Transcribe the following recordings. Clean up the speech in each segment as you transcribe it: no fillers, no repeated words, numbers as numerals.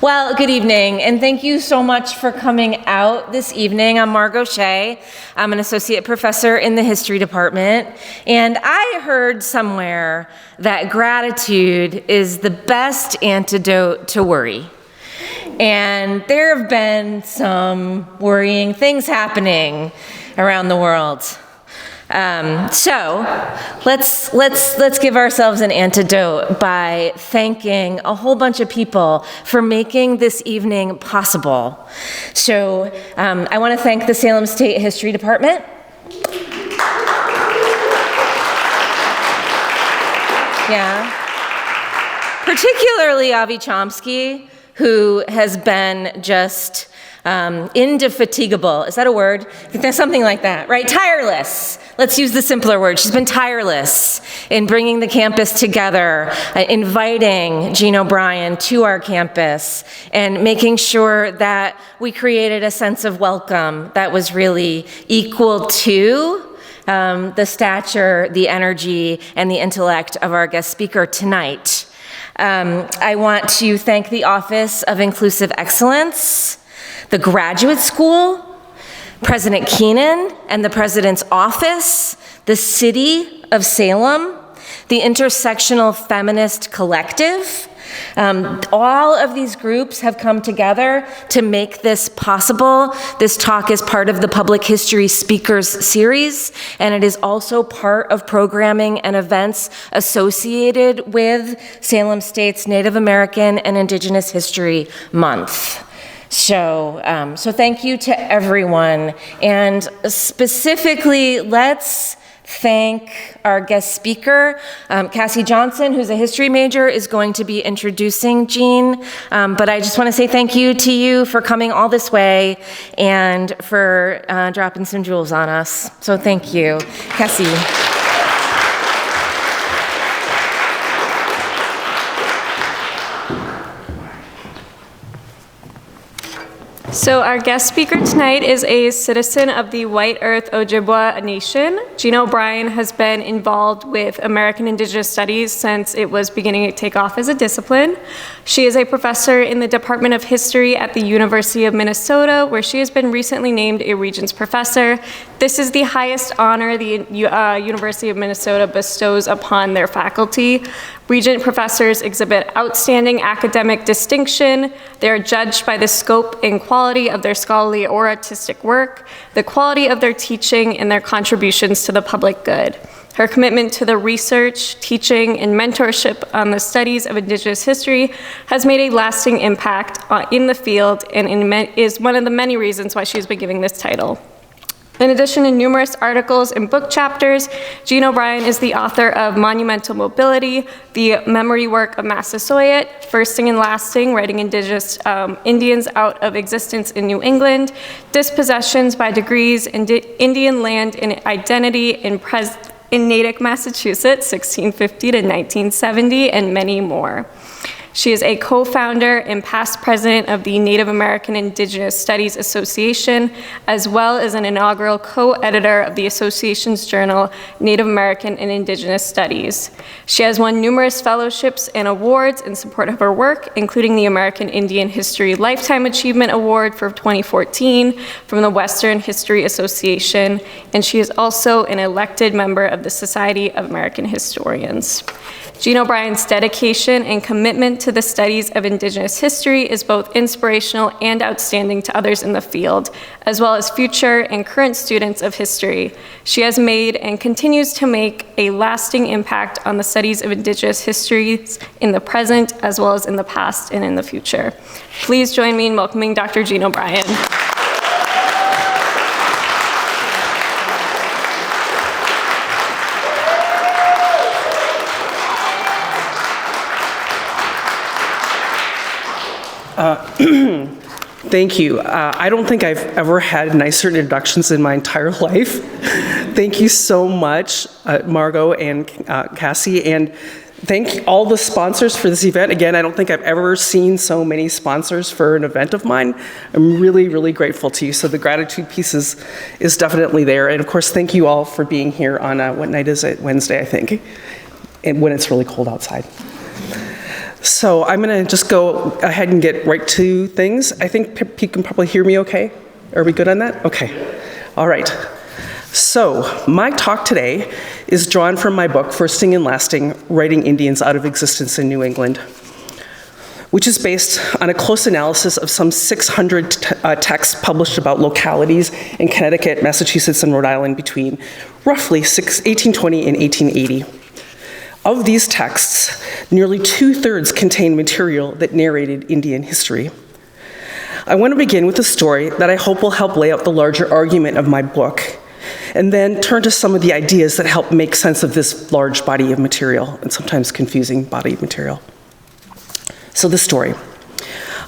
Well, good evening, and thank you so much for coming out this evening. I'm Margot Shea. I'm an associate professor in the history department, and I heard somewhere that gratitude is the best antidote to worry. And there have been some worrying things happening around the world. So let's give ourselves an antidote by thanking a whole bunch of people for making this evening possible. So I want to thank the Salem State History Department. Yeah. Particularly Avi Chomsky, who has been just indefatigable. Is that a word? There's something like that, right? Tireless. Let's use the simpler word. She's been tireless in bringing the campus together, inviting Jean O'Brien to our campus, and making sure that we created a sense of welcome that was really equal to the stature, the energy, and the intellect of our guest speaker tonight. I want to thank the Office of Inclusive Excellence, the Graduate School, President Keenan and the President's Office, the City of Salem, the Intersectional Feminist Collective. All of these groups have come together to make this possible. This talk is part of the Public History Speakers Series, and it is also part of programming and events associated with Salem State's Native American and Indigenous History Month. So thank you to everyone, and specifically, let's thank our guest speaker. Cassie Johnson, who's a history major, is going to be introducing Jean, but I just want to say thank you to you for coming all this way and for dropping some jewels on us. So thank you, Cassie. So our guest speaker tonight is a citizen of the White Earth Ojibwa Nation. Jean O'Brien has been involved with American Indigenous Studies since it was beginning to take off as a discipline. She is a professor in the Department of History at the University of Minnesota, where she has been recently named a Regents Professor. This is the highest honor the University of Minnesota bestows upon their faculty. Regent professors exhibit outstanding academic distinction. They are judged by the scope and quality of their scholarly or artistic work, the quality of their teaching, and their contributions to the public good. Her commitment to the research, teaching, and mentorship on the studies of Indigenous history has made a lasting impact in the field and is one of the many reasons why she has been given this title. In addition to numerous articles and book chapters, Jean O'Brien is the author of Monumental Mobility, the memory work of Massasoit, Firsting and Lasting, Writing Indigenous Indians Out of Existence in New England, Dispossessions by Degrees, Indian Land and Identity in Natick, Massachusetts, 1650 to 1970, and many more. She is a co-founder and past president of the Native American Indigenous Studies Association, as well as an inaugural co-editor of the association's journal, Native American and Indigenous Studies. She has won numerous fellowships and awards in support of her work, including the American Indian History Lifetime Achievement Award for 2014 from the Western History Association, and she is also an elected member of the Society of American Historians. Jean O'Brien's dedication and commitment to the studies of Indigenous history is both inspirational and outstanding to others in the field, as well as future and current students of history. She has made and continues to make a lasting impact on the studies of Indigenous histories in the present, as well as in the past and in the future. Please join me in welcoming Dr. Jean O'Brien. Thank you. I don't think I've ever had nicer introductions in my entire life. Thank you so much, Margot and Cassie, and thank all the sponsors for this event. Again, I don't think I've ever seen so many sponsors for an event of mine. I'm really, really grateful to you. So the gratitude piece is definitely there. And of course, thank you all for being here on, what night is it? Wednesday, I think, and when it's really cold outside. So I'm going to just go ahead and get right to things. I think you can probably hear me okay. Are we good on that? Okay. All right. So my talk today is drawn from my book, Firsting and Lasting, Writing Indians Out of Existence in New England, which is based on a close analysis of some 600 texts published about localities in Connecticut, Massachusetts, and Rhode Island between roughly 1820 and 1880. Of these texts, nearly 2/3 contain material that narrated Indian history. I want to begin with a story that I hope will help lay out the larger argument of my book, and then turn to some of the ideas that help make sense of this large body of material, and sometimes confusing body of material. So the story.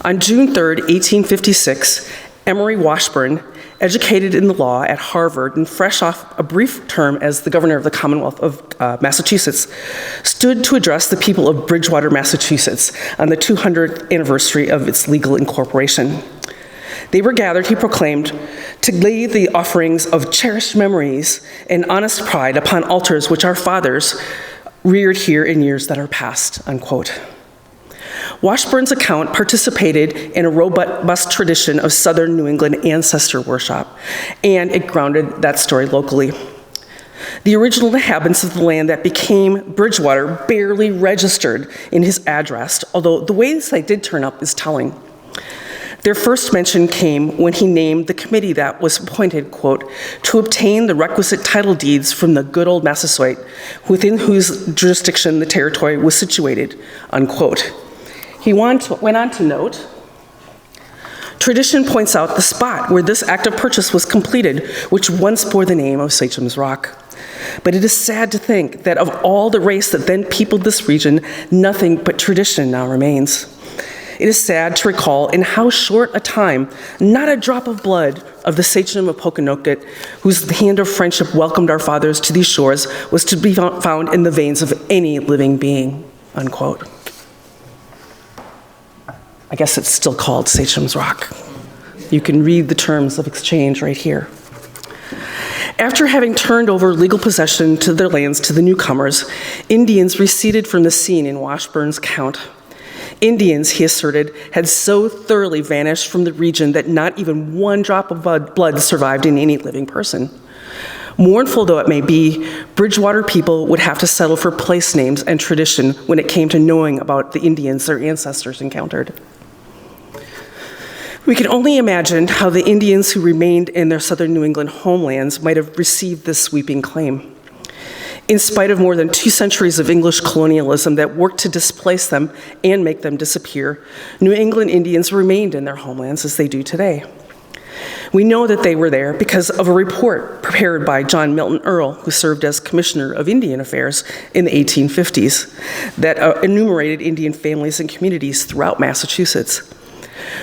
On June 3rd, 1856, Emory Washburn, educated in the law at Harvard and fresh off a brief term as the governor of the Commonwealth of Massachusetts, stood to address the people of Bridgewater, Massachusetts on the 200th anniversary of its legal incorporation. They were gathered, he proclaimed, to lay the offerings of cherished memories and honest pride upon altars which our fathers reared here in years that are past, unquote. Washburn's account participated in a robust tradition of Southern New England ancestor worship, and it grounded that story locally. The original inhabitants of the land that became Bridgewater barely registered in his address, although the ways they did turn up is telling. Their first mention came when he named the committee that was appointed, quote, to obtain the requisite title deeds from the good old Massasoit, within whose jurisdiction the territory was situated, unquote. He went on to note, tradition points out the spot where this act of purchase was completed, which once bore the name of Sachem's Rock. But it is sad to think that of all the race that then peopled this region, nothing but tradition now remains. It is sad to recall in how short a time, not a drop of blood of the Sachem of Pokanoket, whose hand of friendship welcomed our fathers to these shores, was to be found in the veins of any living being, unquote. I guess it's still called Sachem's Rock. You can read the terms of exchange right here. After having turned over legal possession to their lands to the newcomers, Indians receded from the scene in Washburn's count. Indians, he asserted, had so thoroughly vanished from the region that not even one drop of blood survived in any living person. Mournful though it may be, Bridgewater people would have to settle for place names and tradition when it came to knowing about the Indians their ancestors encountered. We can only imagine how the Indians who remained in their southern New England homelands might have received this sweeping claim. In spite of more than 2 centuries of English colonialism that worked to displace them and make them disappear, New England Indians remained in their homelands as they do today. We know that they were there because of a report prepared by John Milton Earle, who served as Commissioner of Indian Affairs in the 1850s, that enumerated Indian families and communities throughout Massachusetts.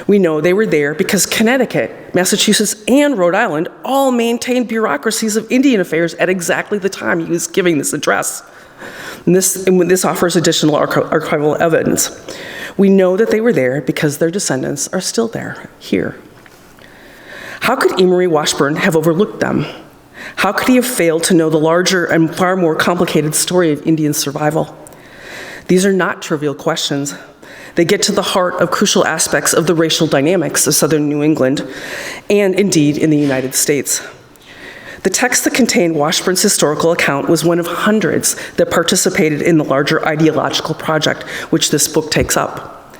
We know they were there because Connecticut, Massachusetts, and Rhode Island all maintained bureaucracies of Indian affairs at exactly the time he was giving this address. And this offers additional archival evidence. We know that they were there because their descendants are still there, here. How could Emory Washburn have overlooked them? How could he have failed to know the larger and far more complicated story of Indian survival? These are not trivial questions. They get to the heart of crucial aspects of the racial dynamics of southern New England, and indeed in the United States. The text that contained Washburn's historical account was one of hundreds that participated in the larger ideological project which this book takes up.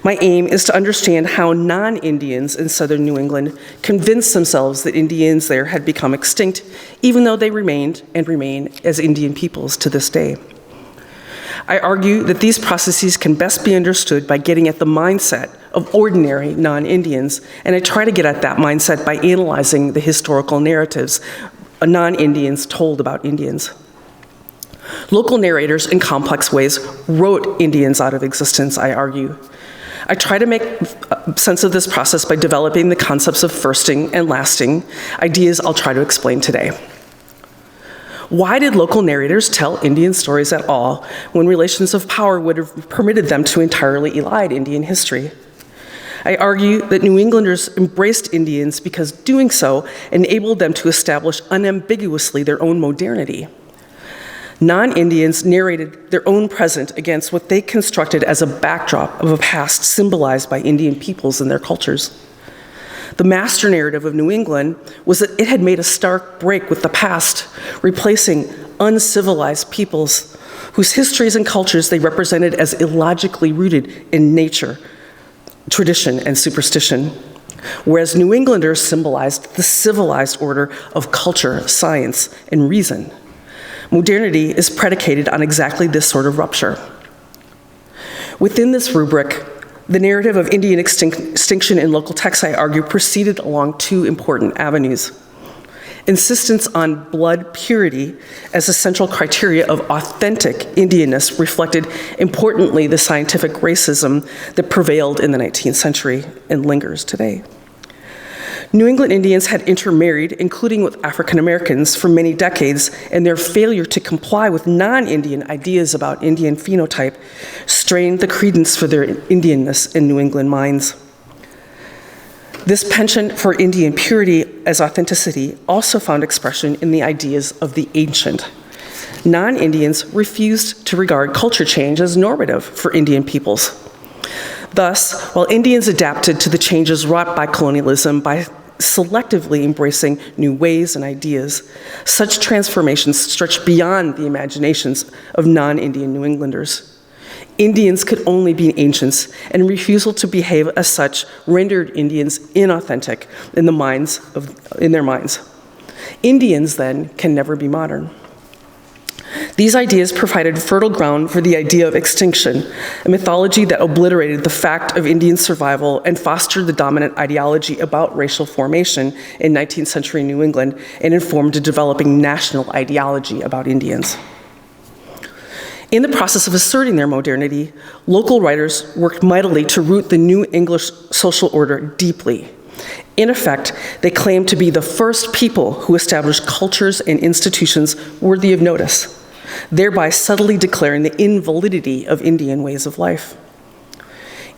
My aim is to understand how non-Indians in southern New England convinced themselves that Indians there had become extinct, even though they remained and remain as Indian peoples to this day. I argue that these processes can best be understood by getting at the mindset of ordinary non-Indians, and I try to get at that mindset by analyzing the historical narratives non-Indians told about Indians. Local narrators in complex ways wrote Indians out of existence, I argue. I try to make sense of this process by developing the concepts of firsting and lasting, ideas I'll try to explain today. Why did local narrators tell Indian stories at all when relations of power would have permitted them to entirely elide Indian history? I argue that New Englanders embraced Indians because doing so enabled them to establish unambiguously their own modernity. Non-Indians narrated their own present against what they constructed as a backdrop of a past symbolized by Indian peoples and their cultures. The master narrative of New England was that it had made a stark break with the past, replacing uncivilized peoples whose histories and cultures they represented as illogically rooted in nature, tradition, and superstition, whereas New Englanders symbolized the civilized order of culture, science, and reason. Modernity is predicated on exactly this sort of rupture. Within this rubric, the narrative of Indian extinction in local texts, I argue, proceeded along two important avenues. Insistence on blood purity as a central criteria of authentic Indianness reflected, importantly, the scientific racism that prevailed in the 19th century and lingers today. New England Indians had intermarried, including with African Americans, for many decades, and their failure to comply with non-Indian ideas about Indian phenotype strained the credence for their Indianness in New England minds. This penchant for Indian purity as authenticity also found expression in the ideas of the ancient. Non-Indians refused to regard culture change as normative for Indian peoples. Thus, while Indians adapted to the changes wrought by colonialism by selectively embracing new ways and ideas, such transformations stretched beyond the imaginations of non-Indian New Englanders. Indians could only be ancients, and refusal to behave as such rendered Indians inauthentic in their minds. Indians, then, can never be modern. These ideas provided fertile ground for the idea of extinction, a mythology that obliterated the fact of Indian survival and fostered the dominant ideology about racial formation in 19th century New England and informed a developing national ideology about Indians. In the process of asserting their modernity, local writers worked mightily to root the new English social order deeply. In effect, they claimed to be the first people who established cultures and institutions worthy of notice, thereby subtly declaring the invalidity of Indian ways of life.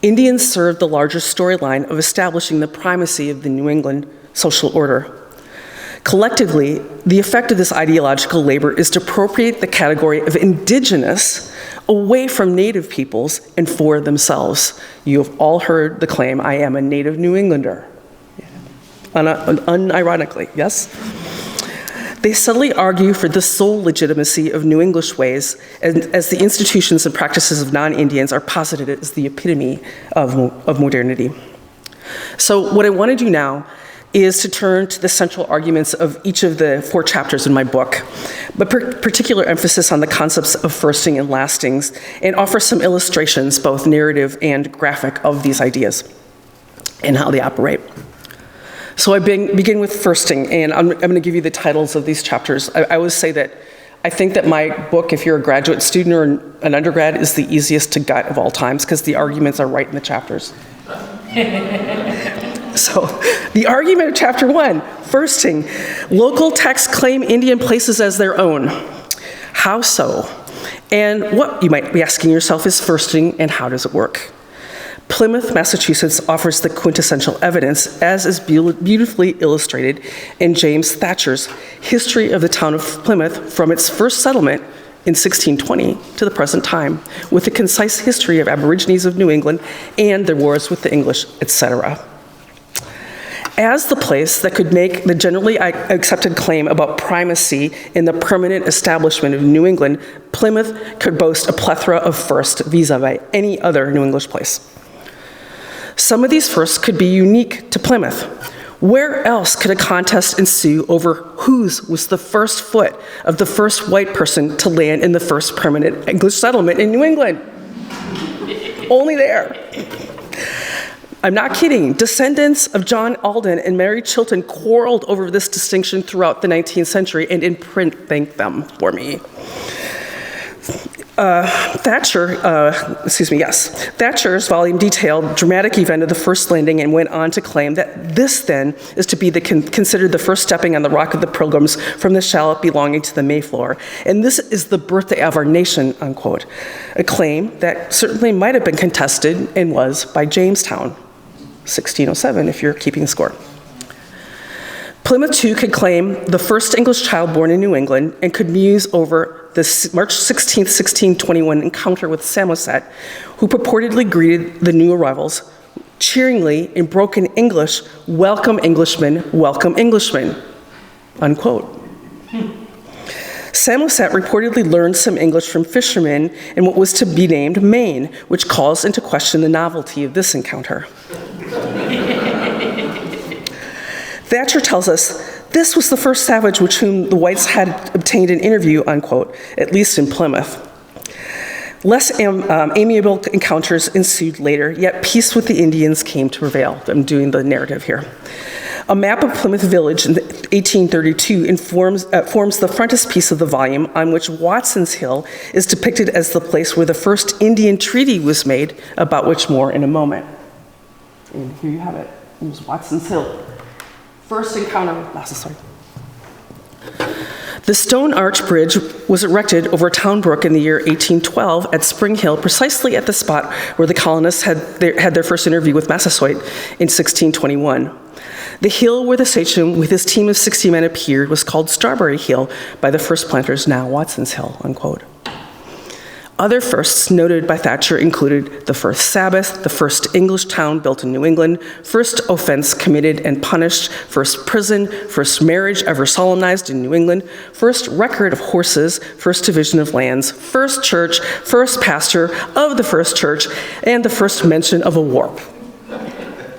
Indians served the larger storyline of establishing the primacy of the New England social order. Collectively, the effect of this ideological labor is to appropriate the category of indigenous away from native peoples and for themselves. You have all heard the claim, I am a native New Englander. Unironically, yes? They subtly argue for the sole legitimacy of New English ways, as the institutions and practices of non-Indians are posited as the epitome of modernity. So what I want to do now is to turn to the central arguments of each of the 4 chapters in my book, but particular emphasis on the concepts of firsting and lastings, and offer some illustrations, both narrative and graphic, of these ideas and how they operate. So I begin with firsting, and I'm going to give you the titles of these chapters. I always say that I think that my book, if you're a graduate student or an undergrad, is the easiest to gut of all times because the arguments are right in the chapters. So, the argument of chapter 1, firsting. Local texts claim Indian places as their own. How so? And what, you might be asking yourself, is firsting and how does it work? Plymouth, Massachusetts offers the quintessential evidence, as is beautifully illustrated in James Thatcher's History of the Town of Plymouth from its first settlement in 1620 to the present time, with a concise history of Aborigines of New England and their wars with the English, etc. As the place that could make the generally accepted claim about primacy in the permanent establishment of New England, Plymouth could boast a plethora of firsts vis-a-vis any other New English place. Some of these firsts could be unique to Plymouth. Where else could a contest ensue over whose was the first foot of the first white person to land in the first permanent English settlement in New England? Only there. I'm not kidding. Descendants of John Alden and Mary Chilton quarreled over this distinction throughout the 19th century, and in print thanked them for me. Thatcher's volume detailed the dramatic event of the first landing and went on to claim that this then is to be considered the first stepping on the rock of the Pilgrims from the shallop belonging to the Mayflower. And this is the birthday of our nation, unquote. A claim that certainly might have been contested and was by Jamestown, 1607, if you're keeping score. Plymouth, too, could claim the first English child born in New England and could muse over March 16, 1621 encounter with Samoset, who purportedly greeted the new arrivals cheeringly in broken English, welcome Englishmen, unquote. Samoset reportedly learned some English from fishermen in what was to be named Maine, which calls into question the novelty of this encounter. Thatcher tells us, this was the first savage with whom the whites had obtained an interview, unquote, at least in Plymouth. Less amiable encounters ensued later, yet peace with the Indians came to prevail. I'm doing the narrative here. A map of Plymouth Village in 1832 forms the frontispiece of the volume, on which Watson's Hill is depicted as the place where the first Indian treaty was made, about which more in a moment. And here you have it. It was Watson's Hill. First encounter with Massasoit. The stone arch bridge was erected over Town Brook in the year 1812 at Spring Hill, precisely at the spot where the colonists had their first interview with Massasoit in 1621. The hill where the sachem with his team of 60 men appeared was called Strawberry Hill by the first planters, now Watson's Hill, unquote. Other firsts noted by Thatcher included the first Sabbath, the first English town built in New England, first offense committed and punished, first prison, first marriage ever solemnized in New England, first record of horses, first division of lands, first church, first pastor of the first church, and the first mention of a warp.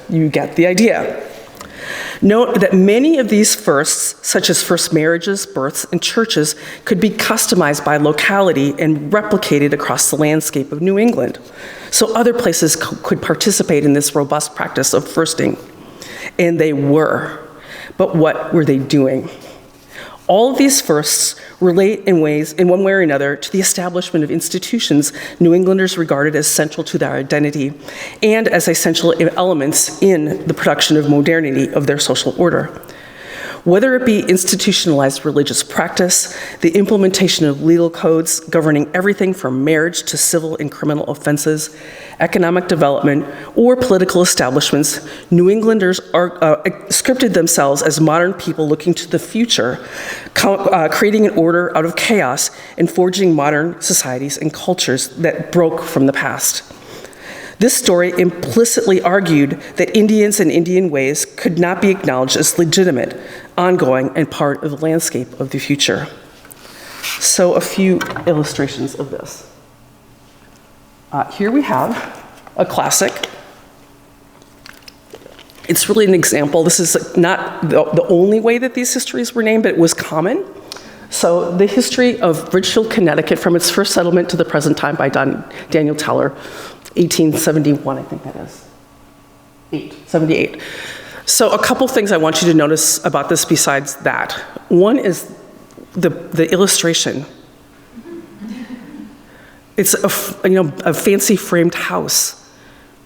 You get the idea. Note that many of these firsts, such as first marriages, births, and churches, could be customized by locality and replicated across the landscape of New England. So other places could participate in this robust practice of firsting. And they were. But what were they doing? All of these firsts relate in ways, in one way or another, to the establishment of institutions New Englanders regarded as central to their identity and as essential elements in the production of modernity of their social order. Whether it be institutionalized religious practice, the implementation of legal codes governing everything from marriage to civil and criminal offenses, economic development, or political establishments, New Englanders scripted themselves as modern people looking to the future, creating an order out of chaos and forging modern societies and cultures that broke from the past. This story implicitly argued that Indians and Indian ways could not be acknowledged as legitimate, ongoing, and part of the landscape of the future. So a few illustrations of this. Here we have a classic. It's really an example. This is not the only way that these histories were named, but it was common. So the history of Ridgefield, Connecticut, from its first settlement to the present time by Daniel Teller, 1871, I think that is. 78. So a couple things I want you to notice about this besides that. One is the illustration. It's a fancy framed house.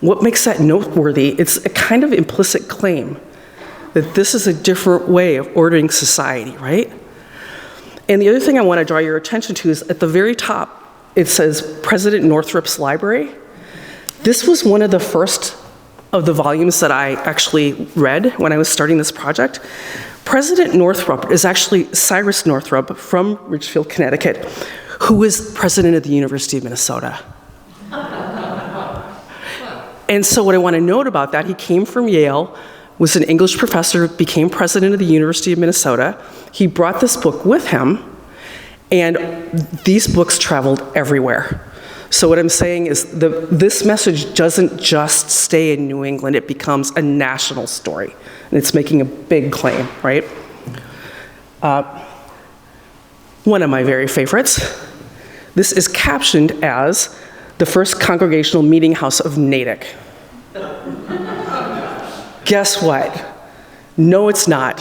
What makes that noteworthy? It's a kind of implicit claim that this is a different way of ordering society, right? And the other thing I want to draw your attention to is at the very top, it says President Northrop's Library. This was one of the first of the volumes that I actually read when I was starting this project. President Northrop is actually Cyrus Northrop from Ridgefield, Connecticut, who was president of the University of Minnesota. And so what I want to note about that, he came from Yale, was an English professor, became president of the University of Minnesota. He brought this book with him, and these books traveled everywhere. So what I'm saying is this message doesn't just stay in New England, it becomes a national story. And it's making a big claim, right? One of my very favorites. This is captioned as the first congregational meeting house of Natick. Guess what? No, it's not.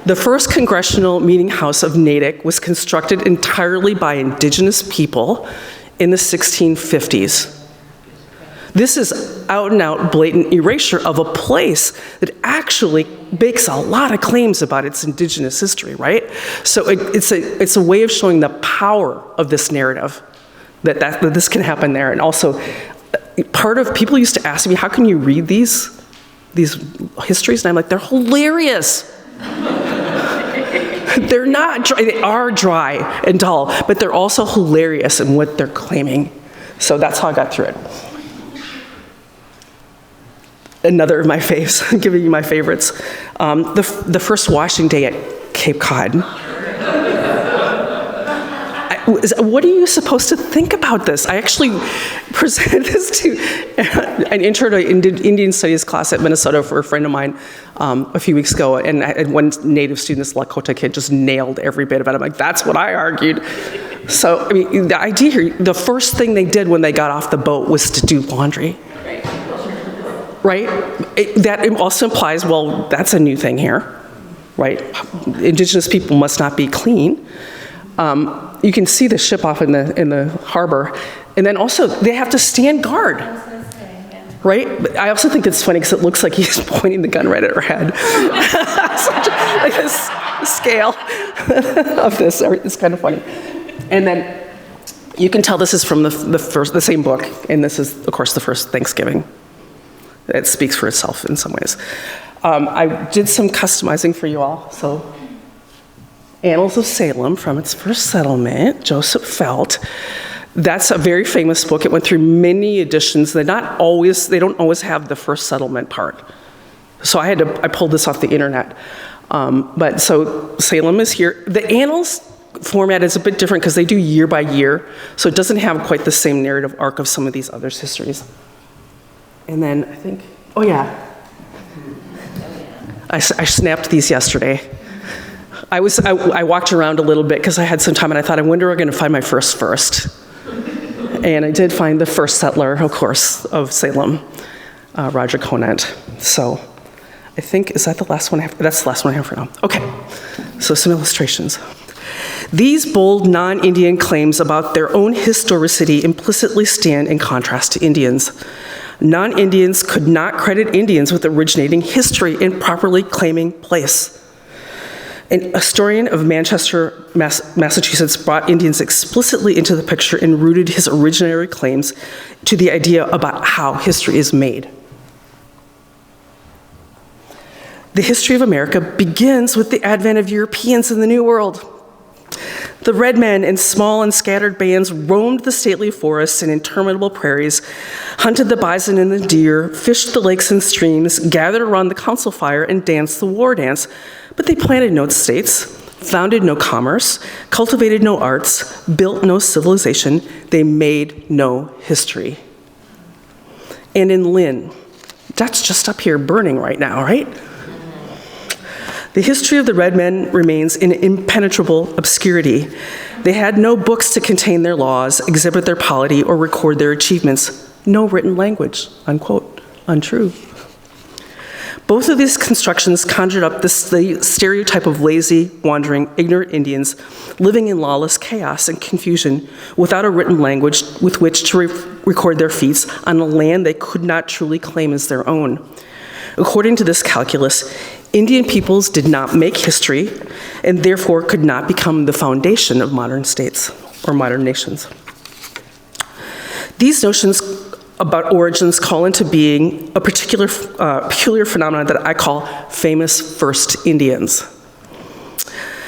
The first congregational meeting house of Natick was constructed entirely by indigenous people in the 1650s. This is out and out blatant erasure of a place that actually makes a lot of claims about its indigenous history, right? So it's a way of showing the power of this narrative, that this can happen there. And also, people used to ask me, how can you read these histories? And I'm like, they're hilarious. They're not dry. They are dry and dull, but they're also hilarious in what they're claiming. So that's how I got through it. Another of my faves, I'm giving you my favorites. The first washing day at Cape Cod. What are you supposed to think about this? I actually presented this to an intro to Indian Studies class at Minnesota for a friend of mine a few weeks ago, and I had one native student, this Lakota kid, just nailed every bit of it. I'm like, that's what I argued. So, I mean, the idea here, the first thing they did when they got off the boat was to do laundry. Right? That also implies, well, that's a new thing here, right? Indigenous people must not be clean. You can see the ship off in the harbor, and then also they have to stand guard. Right? But I also think it's funny because it looks like he's pointing the gun right at her head. Like this scale of this, it's kind of funny. And then you can tell this is from the same book, and this is, of course, the first Thanksgiving. It speaks for itself in some ways. I did some customizing for you all. So, Annals of Salem, from its first settlement, Joseph Felt. That's a very famous book. It went through many editions. They don't always have the first settlement part. So I pulled this off the internet. But so Salem is here. The Annals format is a bit different because they do year by year, so it doesn't have quite the same narrative arc of some of these others' histories. And then I think, oh yeah, I snapped these yesterday. I walked around a little bit because I had some time, and I thought, I wonder where I'm going to find my first. And I did find the first settler, of course, of Salem, Roger Conant. So I think, is that the last one I have? That's the last one I have for now. Okay, so some illustrations. These bold non-Indian claims about their own historicity implicitly stand in contrast to Indians. Non-Indians could not credit Indians with originating history and properly claiming place. An historian of Manchester, Massachusetts, brought Indians explicitly into the picture and rooted his originary claims to the idea about how history is made. The history of America begins with the advent of Europeans in the New World. The red men in small and scattered bands roamed the stately forests and interminable prairies, hunted the bison and the deer, fished the lakes and streams, gathered around the council fire, and danced the war dance. But they planted no states, founded no commerce, cultivated no arts, built no civilization. They made no history. And in Lynn, that's just up here burning right now, right? The history of the red men remains in impenetrable obscurity. They had no books to contain their laws, exhibit their polity, or record their achievements. No written language, unquote, untrue. Both of these constructions conjured up the stereotype of lazy, wandering, ignorant Indians living in lawless chaos and confusion without a written language with which to record their feats on a land they could not truly claim as their own. According to this calculus, Indian peoples did not make history and therefore could not become the foundation of modern states or modern nations. These notions about origins call into being a particular peculiar phenomenon that I call famous first Indians.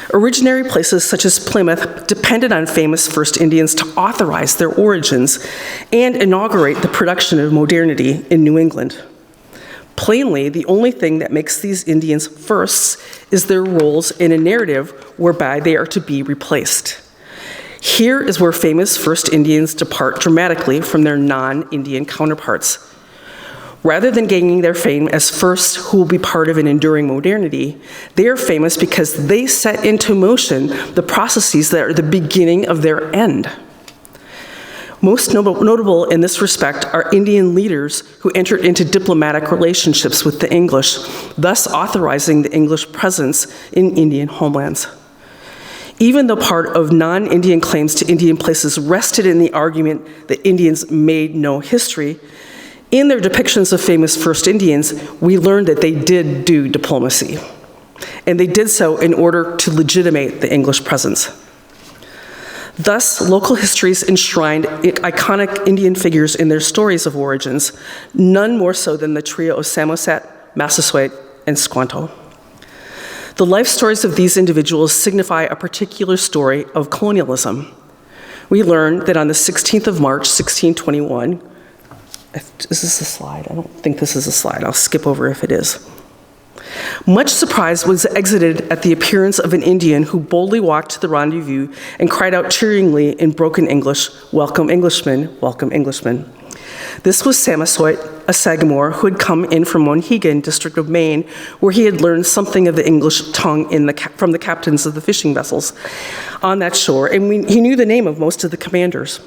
Originary places such as Plymouth depended on famous first Indians to authorize their origins and inaugurate the production of modernity in New England. Plainly, the only thing that makes these Indians firsts is their roles in a narrative whereby they are to be replaced. Here is where famous first Indians depart dramatically from their non-Indian counterparts. Rather than gaining their fame as first who will be part of an enduring modernity, they are famous because they set into motion the processes that are the beginning of their end. Most notable in this respect are Indian leaders who entered into diplomatic relationships with the English, thus authorizing the English presence in Indian homelands. Even though part of non-Indian claims to Indian places rested in the argument that Indians made no history, in their depictions of famous first Indians, we learned that they did do diplomacy. And they did so in order to legitimate the English presence. Thus, local histories enshrined iconic Indian figures in their stories of origins, none more so than the trio of Samoset, Massasoit, and Squanto. The life stories of these individuals signify a particular story of colonialism. We learn that on the 16th of March, 1621, is this a slide? I don't think this is a slide. I'll skip over if it is. Much surprise was exhibited at the appearance of an Indian who boldly walked to the rendezvous and cried out cheeringly in broken English, "Welcome, Englishmen, welcome, Englishmen." This was Samoset, a Sagamore who had come in from Monhegan, District of Maine, where he had learned something of the English tongue from the captains of the fishing vessels on that shore, and he knew the name of most of the commanders.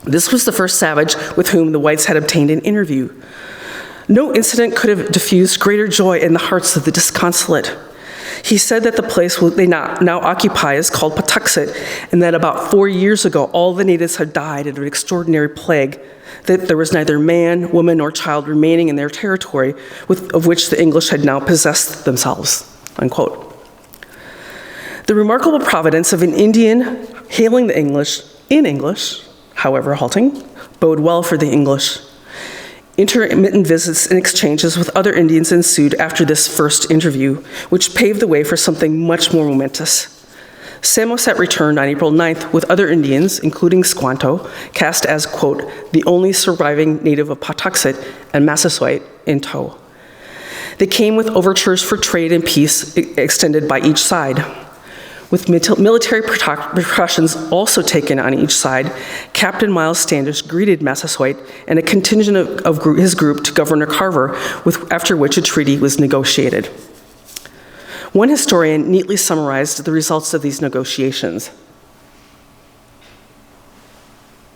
This was the first savage with whom the whites had obtained an interview. No incident could have diffused greater joy in the hearts of the disconsolate. He said that the place they now occupy is called Patuxet, and that about 4 years ago all the natives had died of an extraordinary plague, that there was neither man, woman, nor child remaining in their territory, of which the English had now possessed themselves, unquote. The remarkable providence of an Indian hailing the English in English, however halting, bode well for the English. Intermittent visits and exchanges with other Indians ensued after this first interview, which paved the way for something much more momentous. Samoset returned on April 9th with other Indians, including Squanto, cast as, quote, the only surviving native of Patuxet, and Massasoit in tow. They came with overtures for trade and peace extended by each side. With military precautions also taken on each side, Captain Miles Standish greeted Massasoit and a contingent of his group to Governor Carver, after which a treaty was negotiated. One historian neatly summarized the results of these negotiations.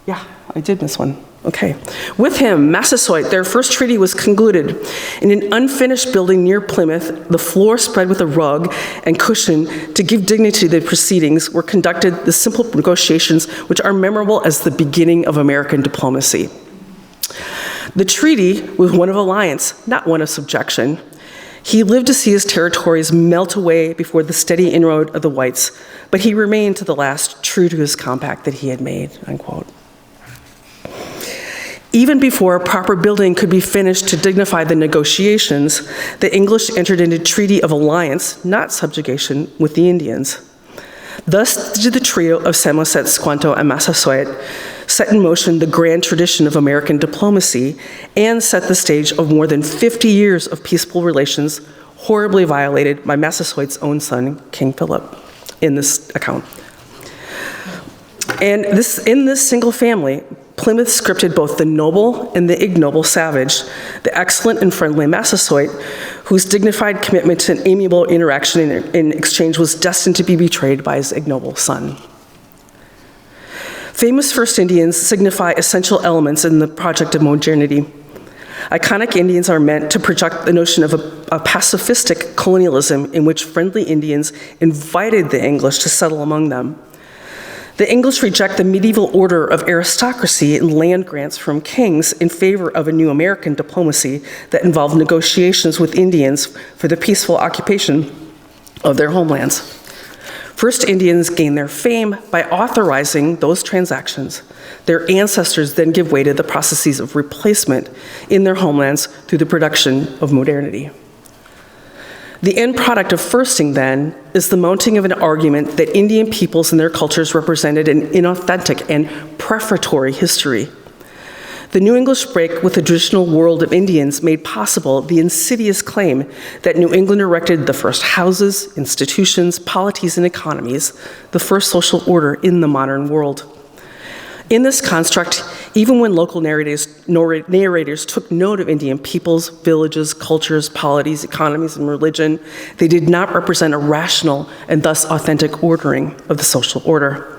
Yeah, I did miss one. Okay. With him, Massasoit, their first treaty was concluded. In an unfinished building near Plymouth, the floor spread with a rug and cushion to give dignity to the proceedings were conducted the simple negotiations which are memorable as the beginning of American diplomacy. The treaty was one of alliance, not one of subjection. He lived to see his territories melt away before the steady inroad of the whites, but he remained to the last true to his compact that he had made, unquote. Even before a proper building could be finished to dignify the negotiations, the English entered into a treaty of alliance, not subjugation, with the Indians. Thus did the trio of Samoset, Squanto, and Massasoit set in motion the grand tradition of American diplomacy and set the stage of more than 50 years of peaceful relations horribly violated by Massasoit's own son, King Philip, in this account. And in this single family, Plymouth scripted both the noble and the ignoble savage, the excellent and friendly Massasoit, whose dignified commitment to an amiable interaction in exchange was destined to be betrayed by his ignoble son. Famous First Indians signify essential elements in the project of modernity. Iconic Indians are meant to project the notion of a pacifistic colonialism in which friendly Indians invited the English to settle among them. The English reject the medieval order of aristocracy and land grants from kings in favor of a new American diplomacy that involved negotiations with Indians for the peaceful occupation of their homelands. First Indians gain their fame by authorizing those transactions. Their ancestors then give way to the processes of replacement in their homelands through the production of modernity. The end product of firsting, then, is the mounting of an argument that Indian peoples and their cultures represented an inauthentic and prefatory history. The New English break with the traditional world of Indians made possible the insidious claim that New England erected the first houses, institutions, polities, and economies, the first social order in the modern world. In this construct, even when local narrators took note of Indian peoples, villages, cultures, polities, economies, and religion, they did not represent a rational and thus authentic ordering of the social order.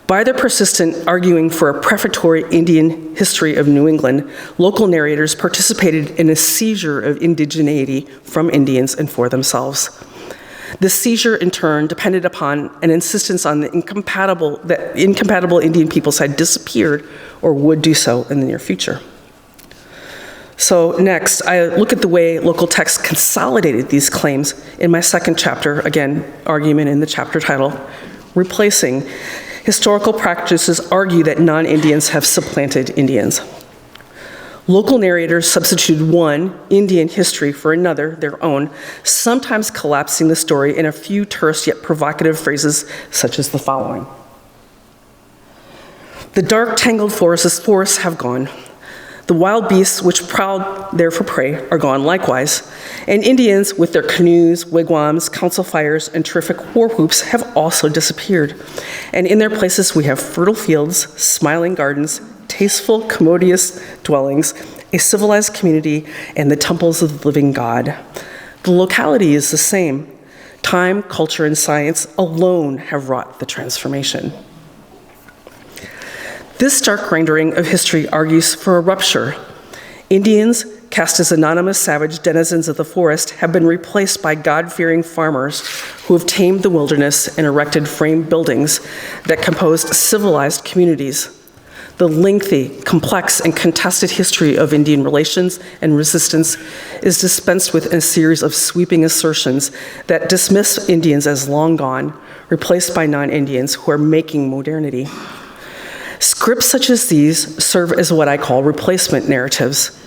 By their persistent arguing for a prefatory Indian history of New England, local narrators participated in a seizure of indigeneity from Indians and for themselves. This seizure, in turn, depended upon an insistence on that incompatible Indian peoples had disappeared or would do so in the near future. So next, I look at the way local texts consolidated these claims in my second chapter, again, argument in the chapter title, Replacing. Historical practices argue that non-Indians have supplanted Indians. Local narrators substituted one Indian history for another, their own, sometimes collapsing the story in a few terse yet provocative phrases such as the following. The dark, tangled forests have gone. The wild beasts which prowled there for prey are gone likewise, and Indians with their canoes, wigwams, council fires, and terrific war whoops have also disappeared. And in their places we have fertile fields, smiling gardens, tasteful, commodious dwellings, a civilized community, and the temples of the living God. The locality is the same. Time, culture, and science alone have wrought the transformation. This stark rendering of history argues for a rupture. Indians, cast as anonymous savage denizens of the forest, have been replaced by God-fearing farmers who have tamed the wilderness and erected frame buildings that composed civilized communities. The lengthy, complex, and contested history of Indian relations and resistance is dispensed with in a series of sweeping assertions that dismiss Indians as long gone, replaced by non-Indians who are making modernity. Scripts such as these serve as what I call replacement narratives.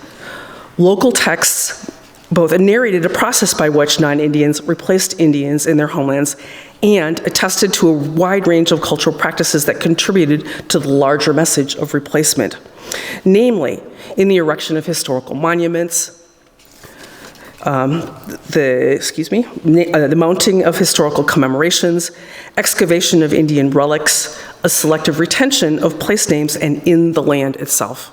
Local texts both narrated a process by which non-Indians replaced Indians in their homelands and attested to a wide range of cultural practices that contributed to the larger message of replacement, namely in the erection of historical monuments, the mounting of historical commemorations, excavation of Indian relics, a selective retention of place names, and in the land itself.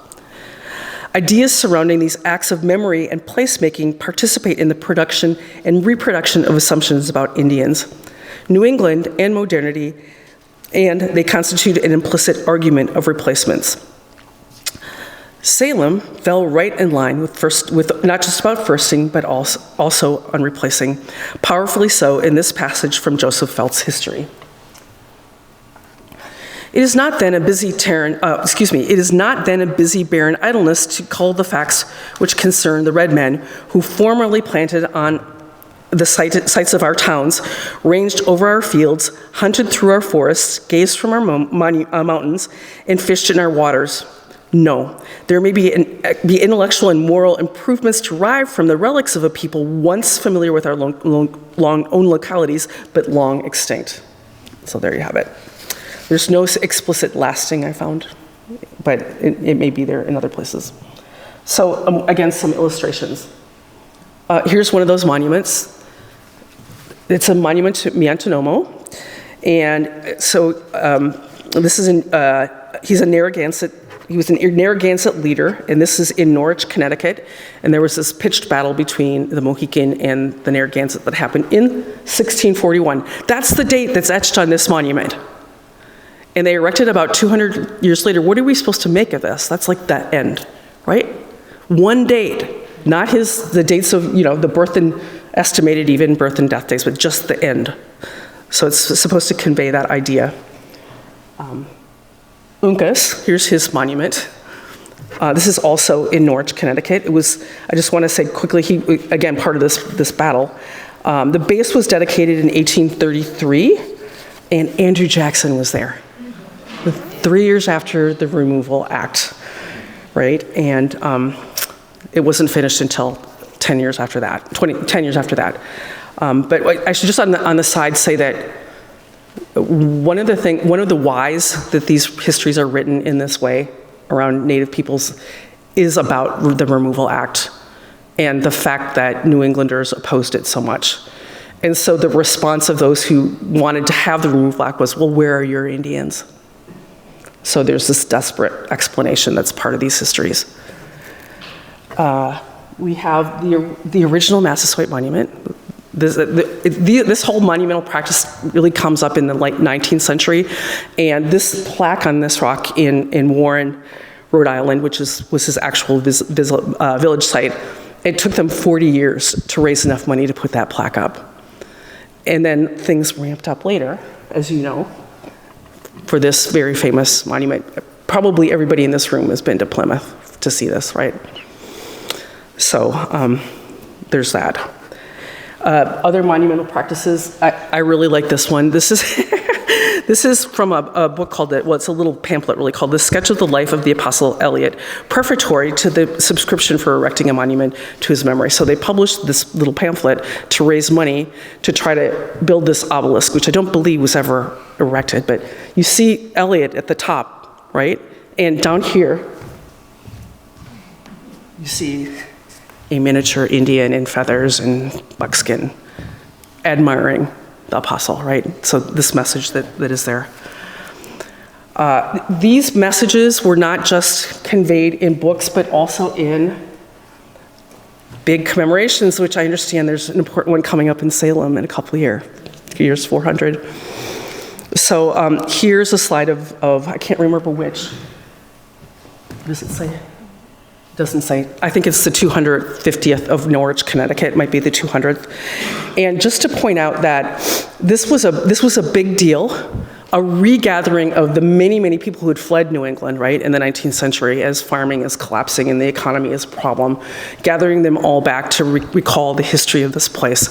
Ideas surrounding these acts of memory and placemaking participate in the production and reproduction of assumptions about Indians, New England, and modernity, and they constitute an implicit argument of replacements. Salem fell right in line with not just about firsting, but also on replacing, powerfully so in this passage from Joseph Felt's history. It is not then a busy barren idleness to cull the facts which concern the red men who formerly planted on the sites of our towns, ranged over our fields, hunted through our forests, gazed from our mountains, and fished in our waters. No, there may be intellectual and moral improvements derived from the relics of a people once familiar with our long own localities, but long extinct. So there you have it. There's no explicit lasting, I found, but it may be there in other places. So again, some illustrations. Here's one of those monuments. It's a monument to Miantonomo, and so this is he's a Narragansett. He was a Narragansett leader, and this is in Norwich, Connecticut. And there was this pitched battle between the Mohican and the Narragansett that happened in 1641. That's the date that's etched on this monument. And they erected about 200 years later. What are we supposed to make of this? That's like that end, right? One date, not the dates of, the birth and estimated even birth and death dates, but just the end. So it's supposed to convey that idea. Uncas, here's his monument. This is also in Norwich, Connecticut. I just want to say quickly, again, part of this battle. The base was dedicated in 1833, and Andrew Jackson was there. 3 years after the Removal Act, right? And it wasn't finished until 10 years after that, 10 years after that. But I should just on the side say that one of the whys that these histories are written in this way around Native peoples is about the Removal Act and the fact that New Englanders opposed it so much. And so the response of those who wanted to have the Removal Act was, well, where are your Indians? So there's this desperate explanation that's part of these histories. We have the original Massasoit Monument. This whole monumental practice really comes up in the late 19th century, and this plaque on this rock in Warren, Rhode Island, which was his actual village site, it took them 40 years to raise enough money to put that plaque up. And then things ramped up later, as you know, for this very famous monument. Probably everybody in this room has been to Plymouth to see this, right? So there's that. Other monumental practices, I really like this one. This This is from a book called, it's a little pamphlet really called The Sketch of the Life of the Apostle Eliot, prefatory to the subscription for erecting a monument to his memory. So they published this little pamphlet to raise money to try to build this obelisk, which I don't believe was ever erected. But you see Eliot at the top, right? And down here, you see a miniature Indian in feathers and buckskin admiring the apostle, right? So this message that is there. These messages were not just conveyed in books, but also in big commemorations, which I understand there's an important one coming up in Salem in a couple of years 400. So here's a slide of I can't remember which. What does it say? Doesn't say. I think it's the 250th of Norwich, Connecticut. It might be the 200th. And just to point out that this was a big deal, a regathering of the many, many people who had fled New England, right, in the 19th century as farming is collapsing and the economy is a problem, gathering them all back to recall the history of this place.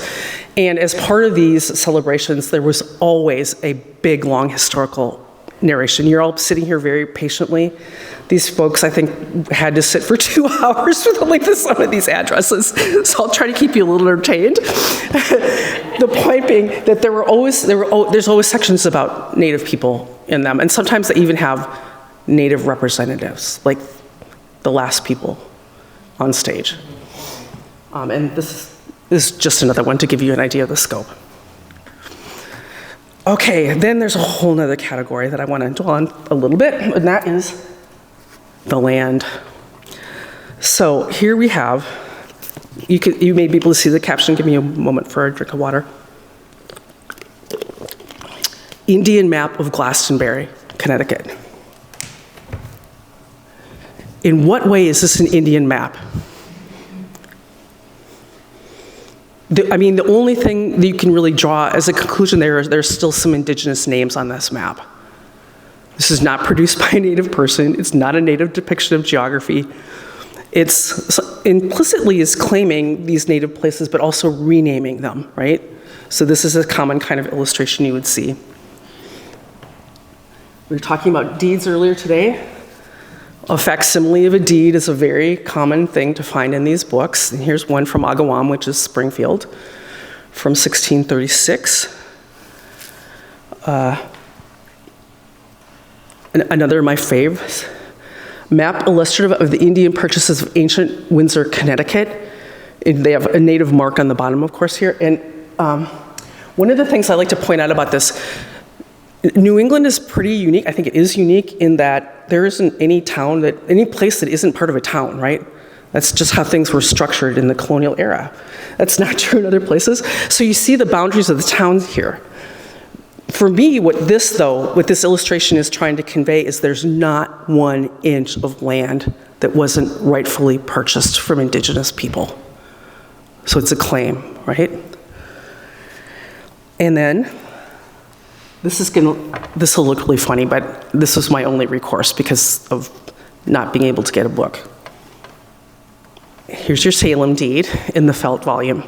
And as part of these celebrations, there was always a big, long historical narration. You're all sitting here very patiently. These folks, I think, had to sit for 2 hours for the length of some of these addresses, so I'll try to keep you a little entertained. The point being that there's always sections about Native people in them, and sometimes they even have Native representatives, like the last people on stage. And this is just another one to give you an idea of the scope. Okay, then there's a whole nother category that I want to dwell on a little bit, and that is the land. So here we have, you may be able to see the caption. Give me a moment for a drink of water. Indian map of Glastonbury, Connecticut. In what way is this an Indian map? The only thing that you can really draw as a conclusion there's still some indigenous names on this map. This is not produced by a Native person. It's not a Native depiction of geography. It's implicitly is claiming these Native places, but also renaming them, right? So this is a common kind of illustration you would see. We were talking about deeds earlier today. A facsimile of a deed is a very common thing to find in these books. And here's one from Agawam, which is Springfield, from 1636. Another of my faves, map illustrative of the Indian purchases of ancient Windsor, Connecticut. And they have a native mark on the bottom, of course, here. And one of the things I like to point out about this, New England is pretty unique. I think it is unique in that there isn't any place that isn't part of a town, right? That's just how things were structured in the colonial era. That's not true in other places. So you see the boundaries of the towns here. For me, what this illustration is trying to convey is there's not 1 inch of land that wasn't rightfully purchased from indigenous people. So it's a claim, right? And then, this will look really funny, but this was my only recourse because of not being able to get a book. Here's your Salem deed in the felt volume.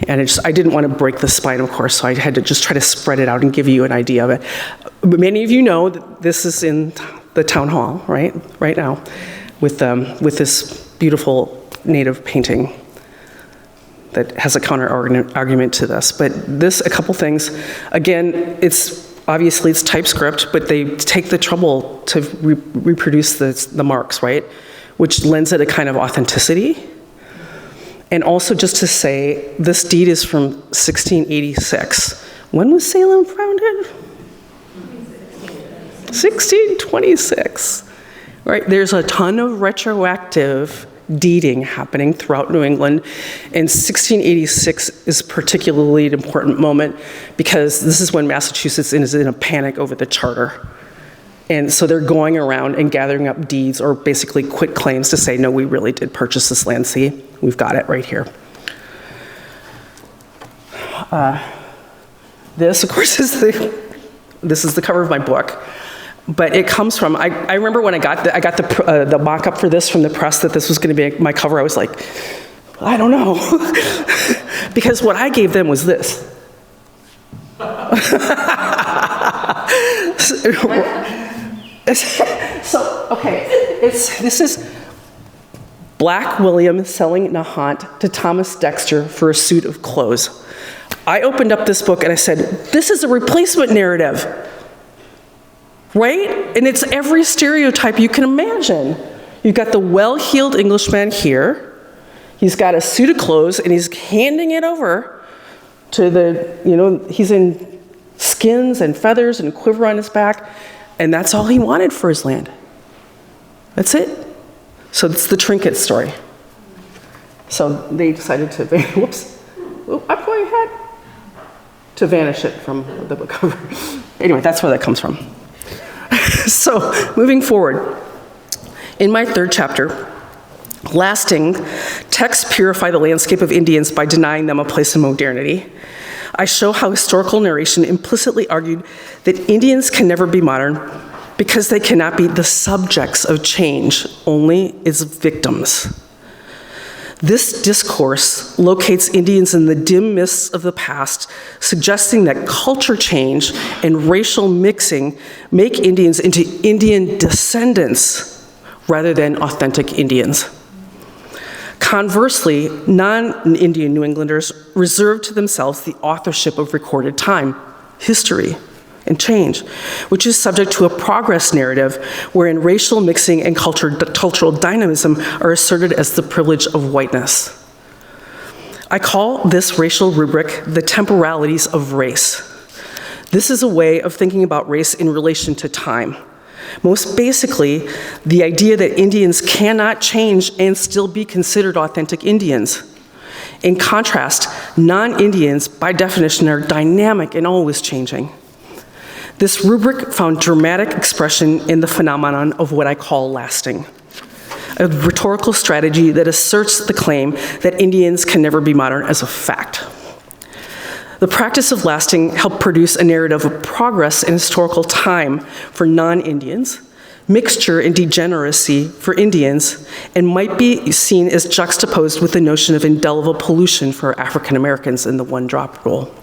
And I didn't want to break the spine, of course, so I had to just try to spread it out and give you an idea of it. Many of you know that this is in the town hall, right now, with this beautiful Native painting that has a counter argument to this. But a couple things. Again, it's typescript, but they take the trouble to reproduce the marks, right? Which lends it a kind of authenticity. And also just to say, this deed is from 1686. When was Salem founded? 1626. Right, there's a ton of retroactive deeding happening throughout New England, and 1686 is particularly an important moment because this is when Massachusetts is in a panic over the charter. And so they're going around and gathering up deeds or basically quit claims to say, no, we really did purchase this land. See, we've got it right here. This, of course, is the cover of my book. But it comes from, I remember when I got the mock-up for this from the press that this was going to be my cover, I was like, I don't know. Because what I gave them was this. So, okay, this is Black William selling Nahant to Thomas Dexter for a suit of clothes. I opened up this book and I said, this is a replacement narrative, right? And it's every stereotype you can imagine. You've got the well-heeled Englishman here. He's got a suit of clothes and he's handing it over to the, he's in skins and feathers and a quiver on his back. And that's all he wanted for his land. That's it. So it's the trinket story. So they decided to, I'm going ahead, to vanish it from the book cover. Anyway, that's where that comes from. So moving forward, in my third chapter, Lasting, texts purify the landscape of Indians by denying them a place in modernity. I show how historical narration implicitly argued that Indians can never be modern because they cannot be the subjects of change, only its victims. This discourse locates Indians in the dim mists of the past, suggesting that culture change and racial mixing make Indians into Indian descendants rather than authentic Indians. Conversely, non-Indian New Englanders reserve to themselves the authorship of recorded time, history, and change, which is subject to a progress narrative wherein racial mixing and cultural dynamism are asserted as the privilege of whiteness. I call this racial rubric the temporalities of race. This is a way of thinking about race in relation to time. Most basically, the idea that Indians cannot change and still be considered authentic Indians. In contrast, non-Indians, by definition, are dynamic and always changing. This rubric found dramatic expression in the phenomenon of what I call lasting, a rhetorical strategy that asserts the claim that Indians can never be modern as a fact. The practice of lasting helped produce a narrative of progress in historical time for non-Indians, mixture and degeneracy for Indians, and might be seen as juxtaposed with the notion of indelible pollution for African Americans in the one-drop rule.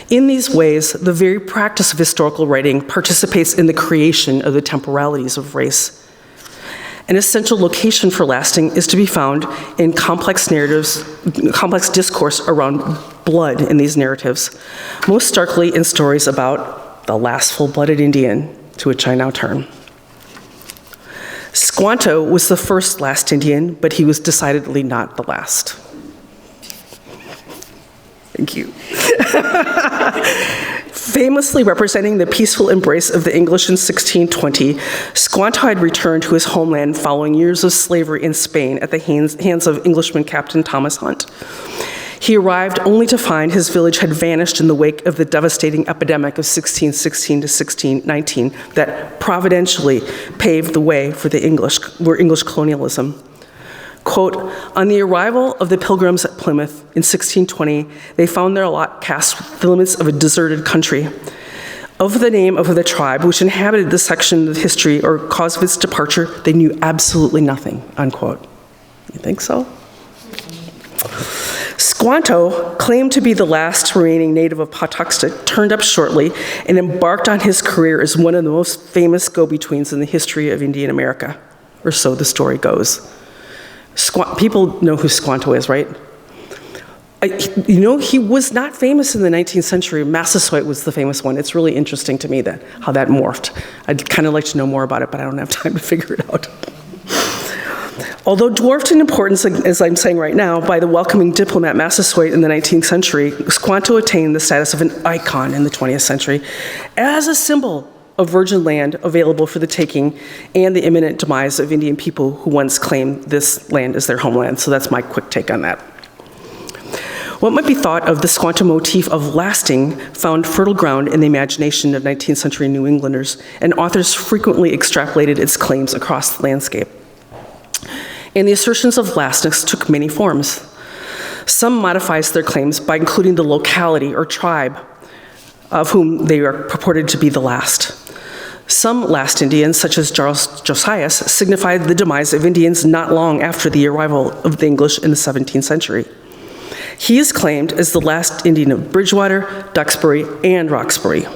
In these ways, the very practice of historical writing participates in the creation of the temporalities of race. An essential location for lasting is to be found in complex narratives, complex discourse around blood in these narratives, most starkly in stories about the last full-blooded Indian, to which I now turn. Squanto was the first last Indian, but he was decidedly not the last. Thank you. Famously representing the peaceful embrace of the English in 1620, Squanto had returned to his homeland following years of slavery in Spain at the hands of Englishman Captain Thomas Hunt. He arrived only to find his village had vanished in the wake of the devastating epidemic of 1616 to 1619 that providentially paved the way for English colonialism. Quote, on the arrival of the Pilgrims at Plymouth in 1620, they found their lot cast within the limits of a deserted country. Of the name of the tribe which inhabited this section of history or cause of its departure, they knew absolutely nothing, unquote. You think so? Squanto, claimed to be the last remaining native of Patuxent, turned up shortly and embarked on his career as one of the most famous go-betweens in the history of Indian America, or so the story goes. People know who Squanto is, right? He was not famous in the 19th century. Massasoit was the famous one. It's really interesting to me how that morphed. I'd kind of like to know more about it, but I don't have time to figure it out. Although dwarfed in importance, as I'm saying right now, by the welcoming diplomat Massasoit in the 19th century, Squanto attained the status of an icon in the 20th century as a symbol of virgin land available for the taking and the imminent demise of Indian people who once claimed this land as their homeland. So that's my quick take on that. What might be thought of the Squanto motif of lasting found fertile ground in the imagination of 19th century New Englanders, and authors frequently extrapolated its claims across the landscape. And the assertions of lastness took many forms. Some modifies their claims by including the locality or tribe of whom they are purported to be the last. Some last Indians, such as Charles Josias, signified the demise of Indians not long after the arrival of the English in the 17th century. He is claimed as the last Indian of Bridgewater, Duxbury, and Roxbury.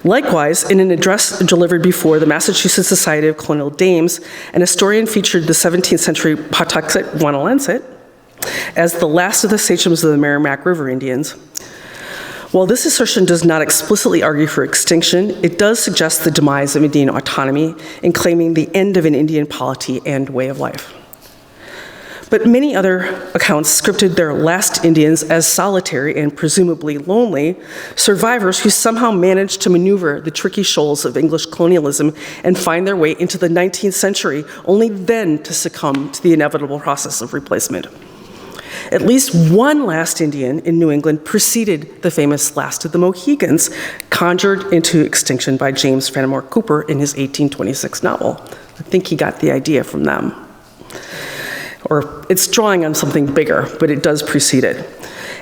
Likewise, in an address delivered before the Massachusetts Society of Colonial Dames, an historian featured the 17th century Pawtuxet Wanahlenset as the last of the sachems of the Merrimack River Indians. While this assertion does not explicitly argue for extinction, it does suggest the demise of Indian autonomy in claiming the end of an Indian polity and way of life. But many other accounts scripted their last Indians as solitary and presumably lonely survivors who somehow managed to maneuver the tricky shoals of English colonialism and find their way into the 19th century, only then to succumb to the inevitable process of replacement. At least one last Indian in New England preceded the famous Last of the Mohegans, conjured into extinction by James Fenimore Cooper in his 1826 novel. I think he got the idea from them. Or it's drawing on something bigger, but it does precede it.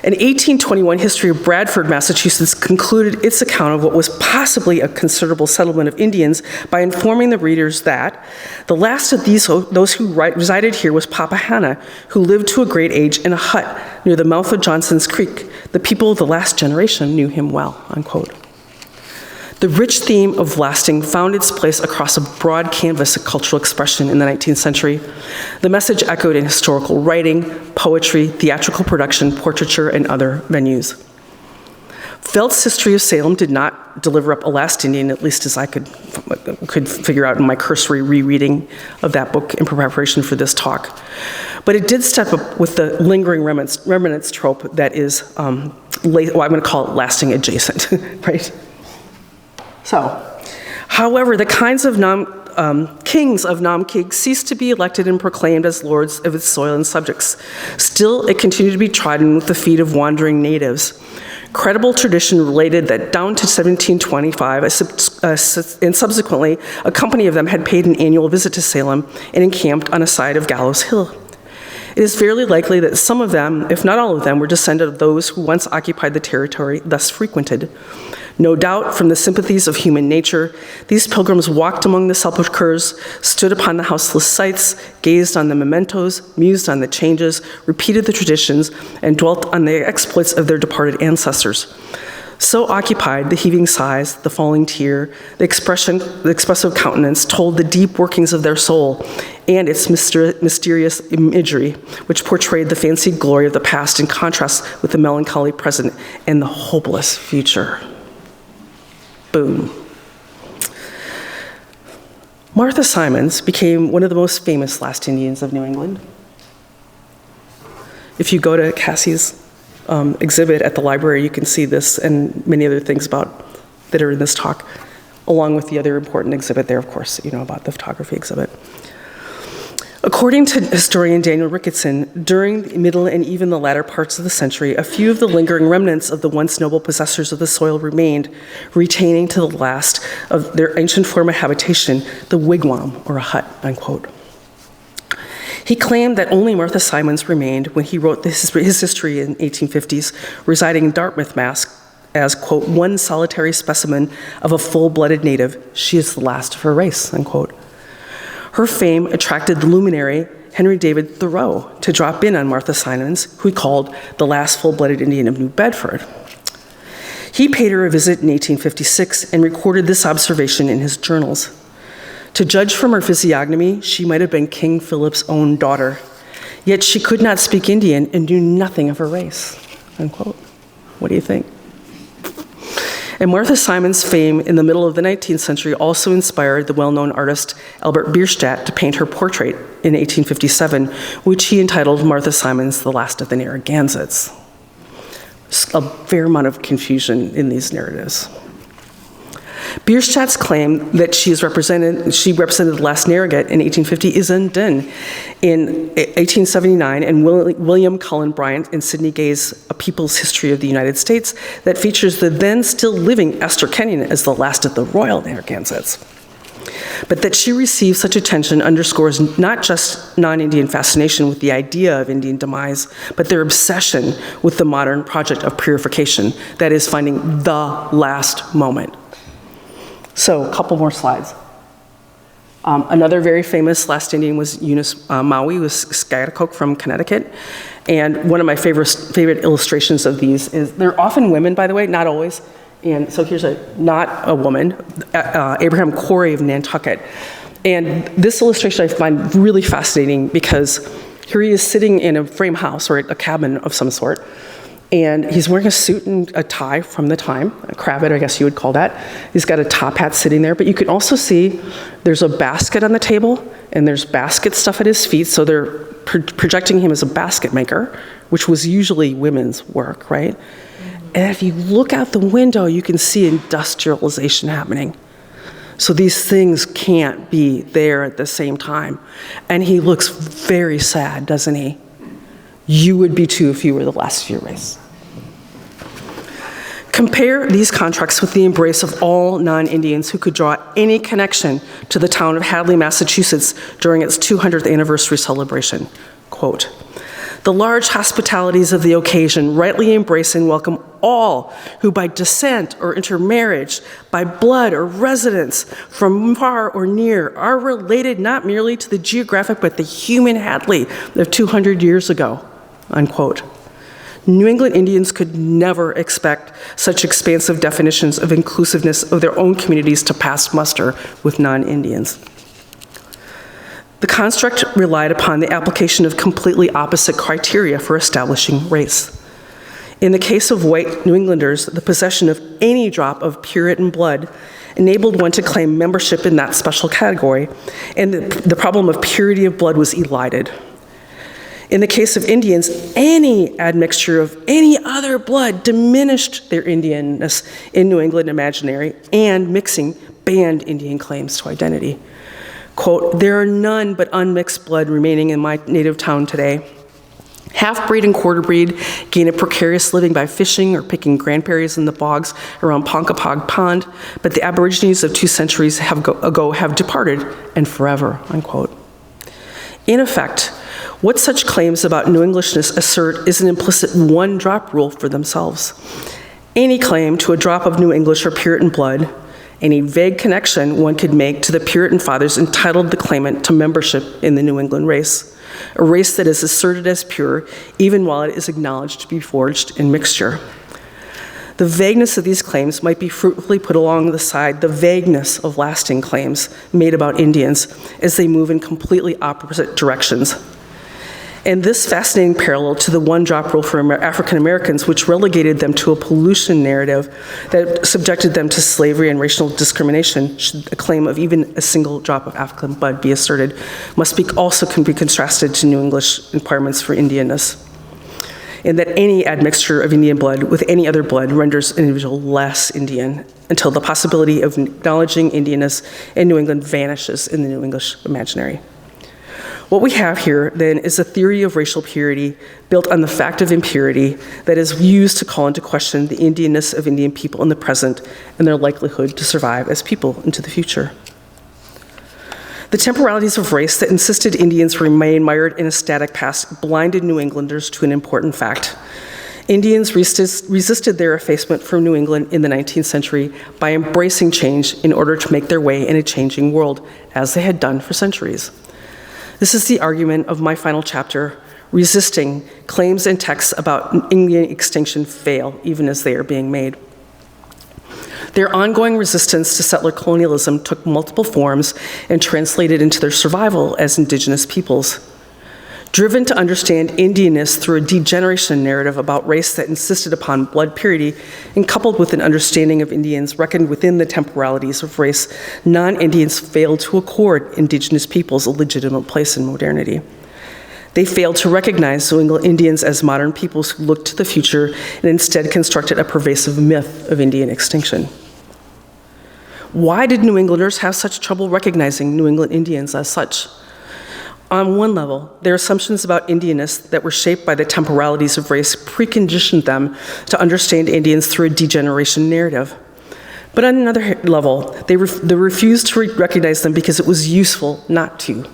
An 1821 history of Bradford, Massachusetts concluded its account of what was possibly a considerable settlement of Indians by informing the readers that the last of those who resided here was Pappahanna, who lived to a great age in a hut near the mouth of Johnson's Creek. The people of the last generation knew him well, unquote. The rich theme of lasting found its place across a broad canvas of cultural expression in the 19th century. The message echoed in historical writing, poetry, theatrical production, portraiture, and other venues. Feldt's History of Salem did not deliver up a last Indian, at least as I could figure out in my cursory rereading of that book in preparation for this talk. But it did step up with the lingering remnants trope that is, I'm going to call it lasting adjacent, right? So, however, the kinds of kings of Nam-Kig ceased to be elected and proclaimed as lords of its soil and subjects. Still, it continued to be trodden with the feet of wandering natives. Credible tradition related that down to 1725, and subsequently, a company of them had paid an annual visit to Salem and encamped on a side of Gallows Hill. It is fairly likely that some of them, if not all of them, were descended of those who once occupied the territory thus frequented. No doubt, from the sympathies of human nature, these pilgrims walked among the sepulchres, stood upon the houseless sites, gazed on the mementos, mused on the changes, repeated the traditions, and dwelt on the exploits of their departed ancestors. So occupied, the heaving sighs, the falling tear, the expressive countenance told the deep workings of their soul and its mysterious imagery, which portrayed the fancied glory of the past in contrast with the melancholy present and the hopeless future. Boom. Martha Simons became one of the most famous last Indians of New England. If you go to Cassie's exhibit at the library, you can see this and many other things that are in this talk, along with the other important exhibit there, of course, about the photography exhibit. According to historian Daniel Ricketson, during the middle and even the latter parts of the century, a few of the lingering remnants of the once noble possessors of the soil remained, retaining to the last of their ancient form of habitation, the wigwam, or a hut, unquote. He claimed that only Martha Simons remained when he wrote his history in 1850s, residing in Dartmouth, Mass, as, quote, one solitary specimen of a full-blooded native. She is the last of her race, unquote. Her fame attracted the luminary Henry David Thoreau to drop in on Martha Simons, who he called the last full-blooded Indian of New Bedford. He paid her a visit in 1856 and recorded this observation in his journals. To judge from her physiognomy, she might have been King Philip's own daughter, yet she could not speak Indian and knew nothing of her race, unquote. What do you think? And Martha Simons' fame in the middle of the 19th century also inspired the well-known artist Albert Bierstadt to paint her portrait in 1857, which he entitled Martha Simons, the Last of the Narragansetts. A fair amount of confusion in these narratives. Bierstadt's claim that she represented the last Narragansett in 1850 is undone. In 1879, and William Cullen Bryant and Sidney Gay's A People's History of the United States, that features the then still living Esther Kenyon as the last of the royal Narragansetts. But that she received such attention underscores not just non-Indian fascination with the idea of Indian demise, but their obsession with the modern project of purification, that is, finding the last moment. So, a couple more slides. Another very famous last Indian was Eunice Maui, who was Schaghticoke from Connecticut. And one of my favorite illustrations of these is, they're often women, by the way, not always, And so here's not a woman, Abraham Corey of Nantucket. And this illustration I find really fascinating because here he is sitting in a frame house or a cabin of some sort, and he's wearing a suit and a tie from the time, a cravat, I guess you would call that. He's got a top hat sitting there, but you can also see there's a basket on the table, and there's basket stuff at his feet, so they're projecting him as a basket maker, which was usually women's work, right? And if you look out the window, you can see industrialization happening. So these things can't be there at the same time. And he looks very sad, doesn't he? You would be too if you were the last of your race. Compare these contracts with the embrace of all non-Indians who could draw any connection to the town of Hadley, Massachusetts during its 200th anniversary celebration. Quote, "The large hospitalities of the occasion rightly embrace and welcome all who by descent or intermarriage, by blood or residence, from far or near, are related not merely to the geographic but the human Hadley of 200 years ago," unquote. New England Indians could never expect such expansive definitions of inclusiveness of their own communities to pass muster with non-Indians. The construct relied upon the application of completely opposite criteria for establishing race. In the case of white New Englanders, the possession of any drop of Puritan blood enabled one to claim membership in that special category, and the problem of purity of blood was elided. In the case of Indians, any admixture of any other blood diminished their Indianness in New England imaginary, and mixing banned Indian claims to identity. Quote, "There are none but unmixed blood remaining in my native town today. Half-breed and quarter-breed gain a precarious living by fishing or picking cranberries in the bogs around Ponkapog Pond, but the Aborigines of 2 centuries ago have departed, and forever," unquote. In effect, what such claims about New Englishness assert is an implicit one-drop rule for themselves. Any claim to a drop of New English or Puritan blood, any vague connection one could make to the Puritan fathers entitled the claimant to membership in the New England race, a race that is asserted as pure even while it is acknowledged to be forged in mixture. The vagueness of these claims might be fruitfully put along the side the vagueness of lasting claims made about Indians as they move in completely opposite directions. And this fascinating parallel to the one-drop rule for African Americans, which relegated them to a pollution narrative that subjected them to slavery and racial discrimination, should a claim of even a single drop of African blood be asserted, also can be contrasted to New English requirements for Indianness. And that any admixture of Indian blood with any other blood renders an individual less Indian until the possibility of acknowledging Indianness in New England vanishes in the New English imaginary. What we have here, then, is a theory of racial purity built on the fact of impurity that is used to call into question the Indianness of Indian people in the present and their likelihood to survive as people into the future. The temporalities of race that insisted Indians remain mired in a static past blinded New Englanders to an important fact. Indians resisted their effacement from New England in the 19th century by embracing change in order to make their way in a changing world, as they had done for centuries. This is the argument of my final chapter, resisting claims and texts about Indian extinction fail, even as they are being made. Their ongoing resistance to settler colonialism took multiple forms and translated into their survival as indigenous peoples. Driven to understand Indianness through a degeneration narrative about race that insisted upon blood purity, and coupled with an understanding of Indians reckoned within the temporalities of race, non-Indians failed to accord indigenous peoples a legitimate place in modernity. They failed to recognize New England Indians as modern peoples who looked to the future and instead constructed a pervasive myth of Indian extinction. Why did New Englanders have such trouble recognizing New England Indians as such? On one level, their assumptions about Indianness that were shaped by the temporalities of race preconditioned them to understand Indians through a degeneration narrative. But on another level, they refused to recognize them because it was useful not to.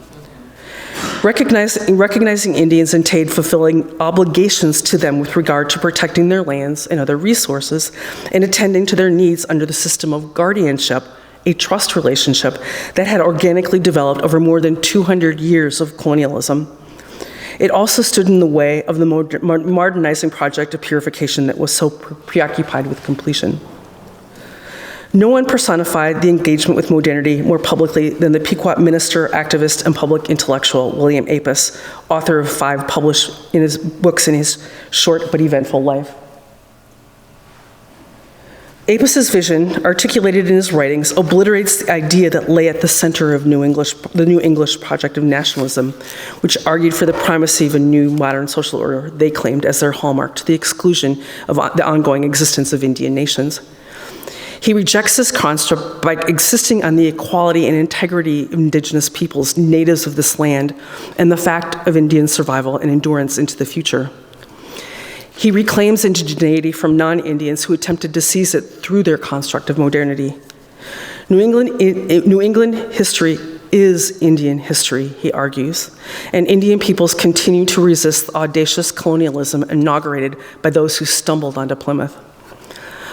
Recognizing Indians entailed fulfilling obligations to them with regard to protecting their lands and other resources and attending to their needs under the system of guardianship, a trust relationship that had organically developed over more than 200 years of colonialism. It also stood in the way of the modernizing project of purification that was so preoccupied with completion. No one personified the engagement with modernity more publicly than the Pequot minister, activist, and public intellectual William Apis, author of 5 published books in his short but eventful life. Apis's vision, articulated in his writings, obliterates the idea that lay at the center of the New English project of nationalism, which argued for the primacy of a new modern social order they claimed as their hallmark, to the exclusion of the ongoing existence of Indian nations. He rejects this construct by insisting on the equality and integrity of indigenous peoples, natives of this land, and the fact of Indian survival and endurance into the future. He reclaims indigeneity from non-Indians who attempted to seize it through their construct of modernity. New England history is Indian history, he argues, and Indian peoples continue to resist the audacious colonialism inaugurated by those who stumbled onto Plymouth.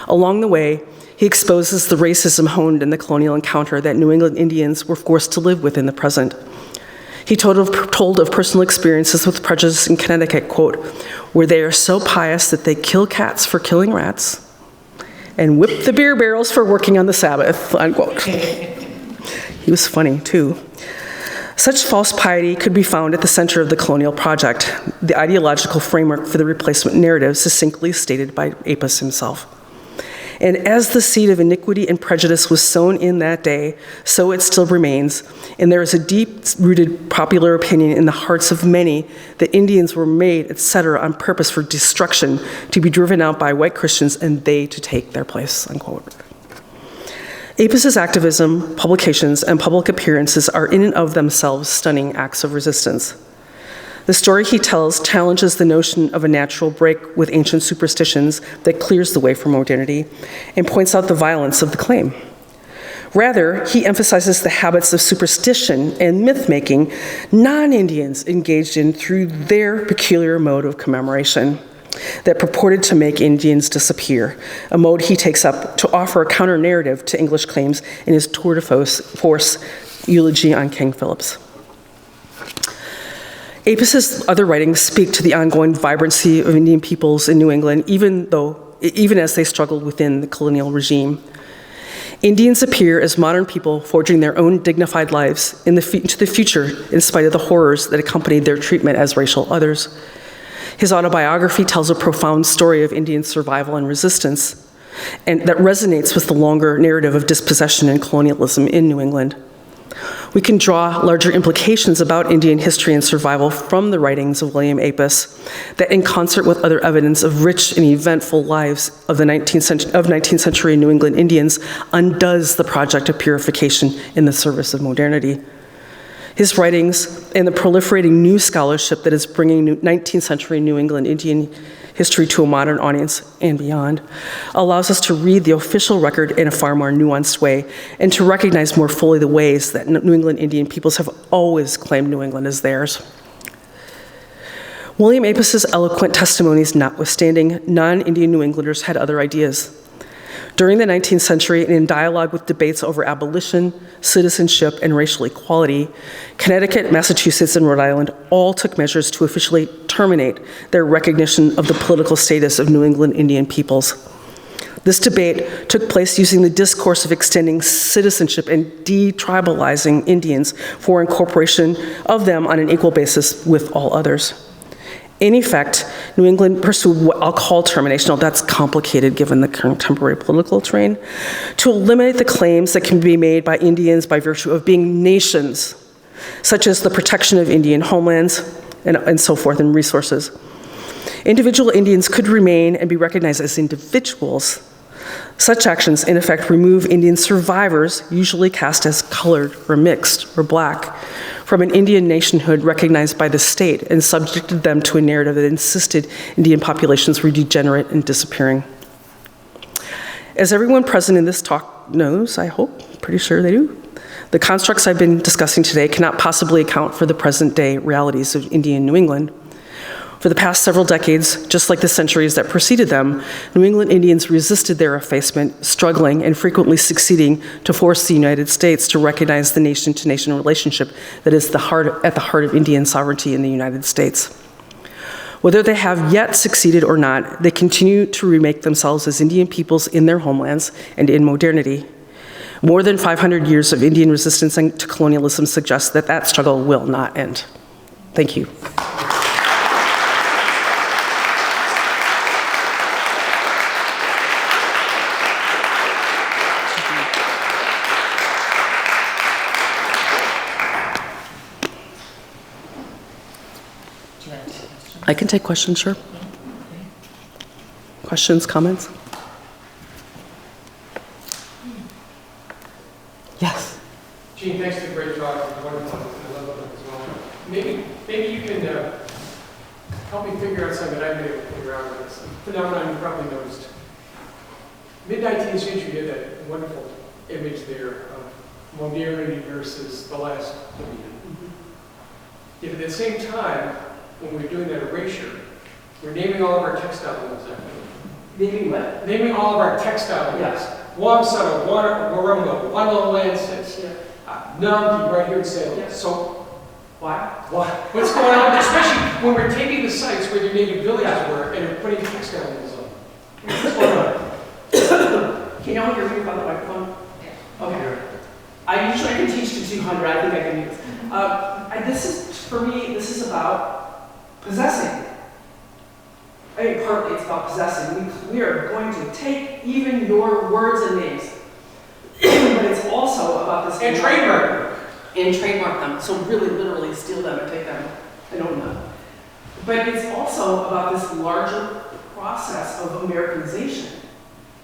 Along the way, he exposes the racism honed in the colonial encounter that New England Indians were forced to live with in the present. He told of personal experiences with prejudice in Connecticut, quote, where they are so pious that they kill cats for killing rats and whip the beer barrels for working on the Sabbath, unquote. He was funny, too. Such false piety could be found at the center of the colonial project, the ideological framework for the replacement narrative succinctly stated by Apis himself. And as the seed of iniquity and prejudice was sown in that day, so it still remains. And there is a deep-rooted popular opinion in the hearts of many that Indians were made, etc., on purpose for destruction, to be driven out by white Christians and they to take their place, unquote. Apis's activism, publications, and public appearances are in and of themselves stunning acts of resistance. The story he tells challenges the notion of a natural break with ancient superstitions that clears the way for modernity and points out the violence of the claim. Rather, he emphasizes the habits of superstition and myth-making non-Indians engaged in through their peculiar mode of commemoration that purported to make Indians disappear, a mode he takes up to offer a counter-narrative to English claims in his tour de force eulogy on King Philip. Apis's other writings speak to the ongoing vibrancy of Indian peoples in New England, even as they struggled within the colonial regime. Indians appear as modern people forging their own dignified lives into the future in spite of the horrors that accompanied their treatment as racial others. His autobiography tells a profound story of Indian survival and resistance, and that resonates with the longer narrative of dispossession and colonialism in New England. We can draw larger implications about Indian history and survival from the writings of William Apis that, in concert with other evidence of rich and eventful lives of 19th century New England Indians, undoes the project of purification in the service of modernity. His writings and the proliferating new scholarship that is bringing 19th century New England Indian history to a modern audience and beyond allows us to read the official record in a far more nuanced way and to recognize more fully the ways that New England Indian peoples have always claimed New England as theirs. William Apis's eloquent testimonies notwithstanding, non-Indian New Englanders had other ideas. During the 19th century, and in dialogue with debates over abolition, citizenship, and racial equality, Connecticut, Massachusetts, and Rhode Island all took measures to officially terminate their recognition of the political status of New England Indian peoples. This debate took place using the discourse of extending citizenship and detribalizing Indians for incorporation of them on an equal basis with all others. In effect, New England pursued what I'll call termination, although that's complicated given the contemporary political terrain, to eliminate the claims that can be made by Indians by virtue of being nations, such as the protection of Indian homelands and so forth, and resources. Individual Indians could remain and be recognized as individuals. Such actions, in effect, remove Indian survivors, usually cast as colored or mixed or black, from an Indian nationhood recognized by the state and subjected them to a narrative that insisted Indian populations were degenerate and disappearing. As everyone present in this talk knows, I hope, pretty sure they do, the constructs I've been discussing today cannot possibly account for the present-day realities of Indian New England. For the past several decades, just like the centuries that preceded them, New England Indians resisted their effacement, struggling and frequently succeeding to force the United States to recognize the nation-to-nation relationship that is at the heart of Indian sovereignty in the United States. Whether they have yet succeeded or not, they continue to remake themselves as Indian peoples in their homelands and in modernity. More than 500 years of Indian resistance to colonialism suggests that that struggle will not end. Thank you. I can take questions, sure. Questions, comments? Yes. Gene, thanks for the great talk. It was wonderful. I love it as well. Maybe you can help me figure out something that I've been able to figure out with this phenomenon you probably noticed. Mid-19th century, you had that wonderful image there of modernity versus the last millennium. Yet at the same time, when we were doing that erasure, we're naming all of our textile mills. Naming what? Naming all of our textile mills. Yes. Wamsutta, Warunga, Wanlalansis, Nampi, right here in Salem. Yes. So, Why? what's going on? Especially when we're taking the sites where the native villages were and we're putting textile mills on. What's going on? Can y'all hear me by the microphone? Yeah. Okay. I can teach to 200. I think I can use. This is, for me, this is about possessing. I mean, partly it's about possessing. We are going to take even your words and names. But it's also about this. And trademark. And trademark them. So really, literally steal them and take them and own them. But it's also about this larger process of Americanization,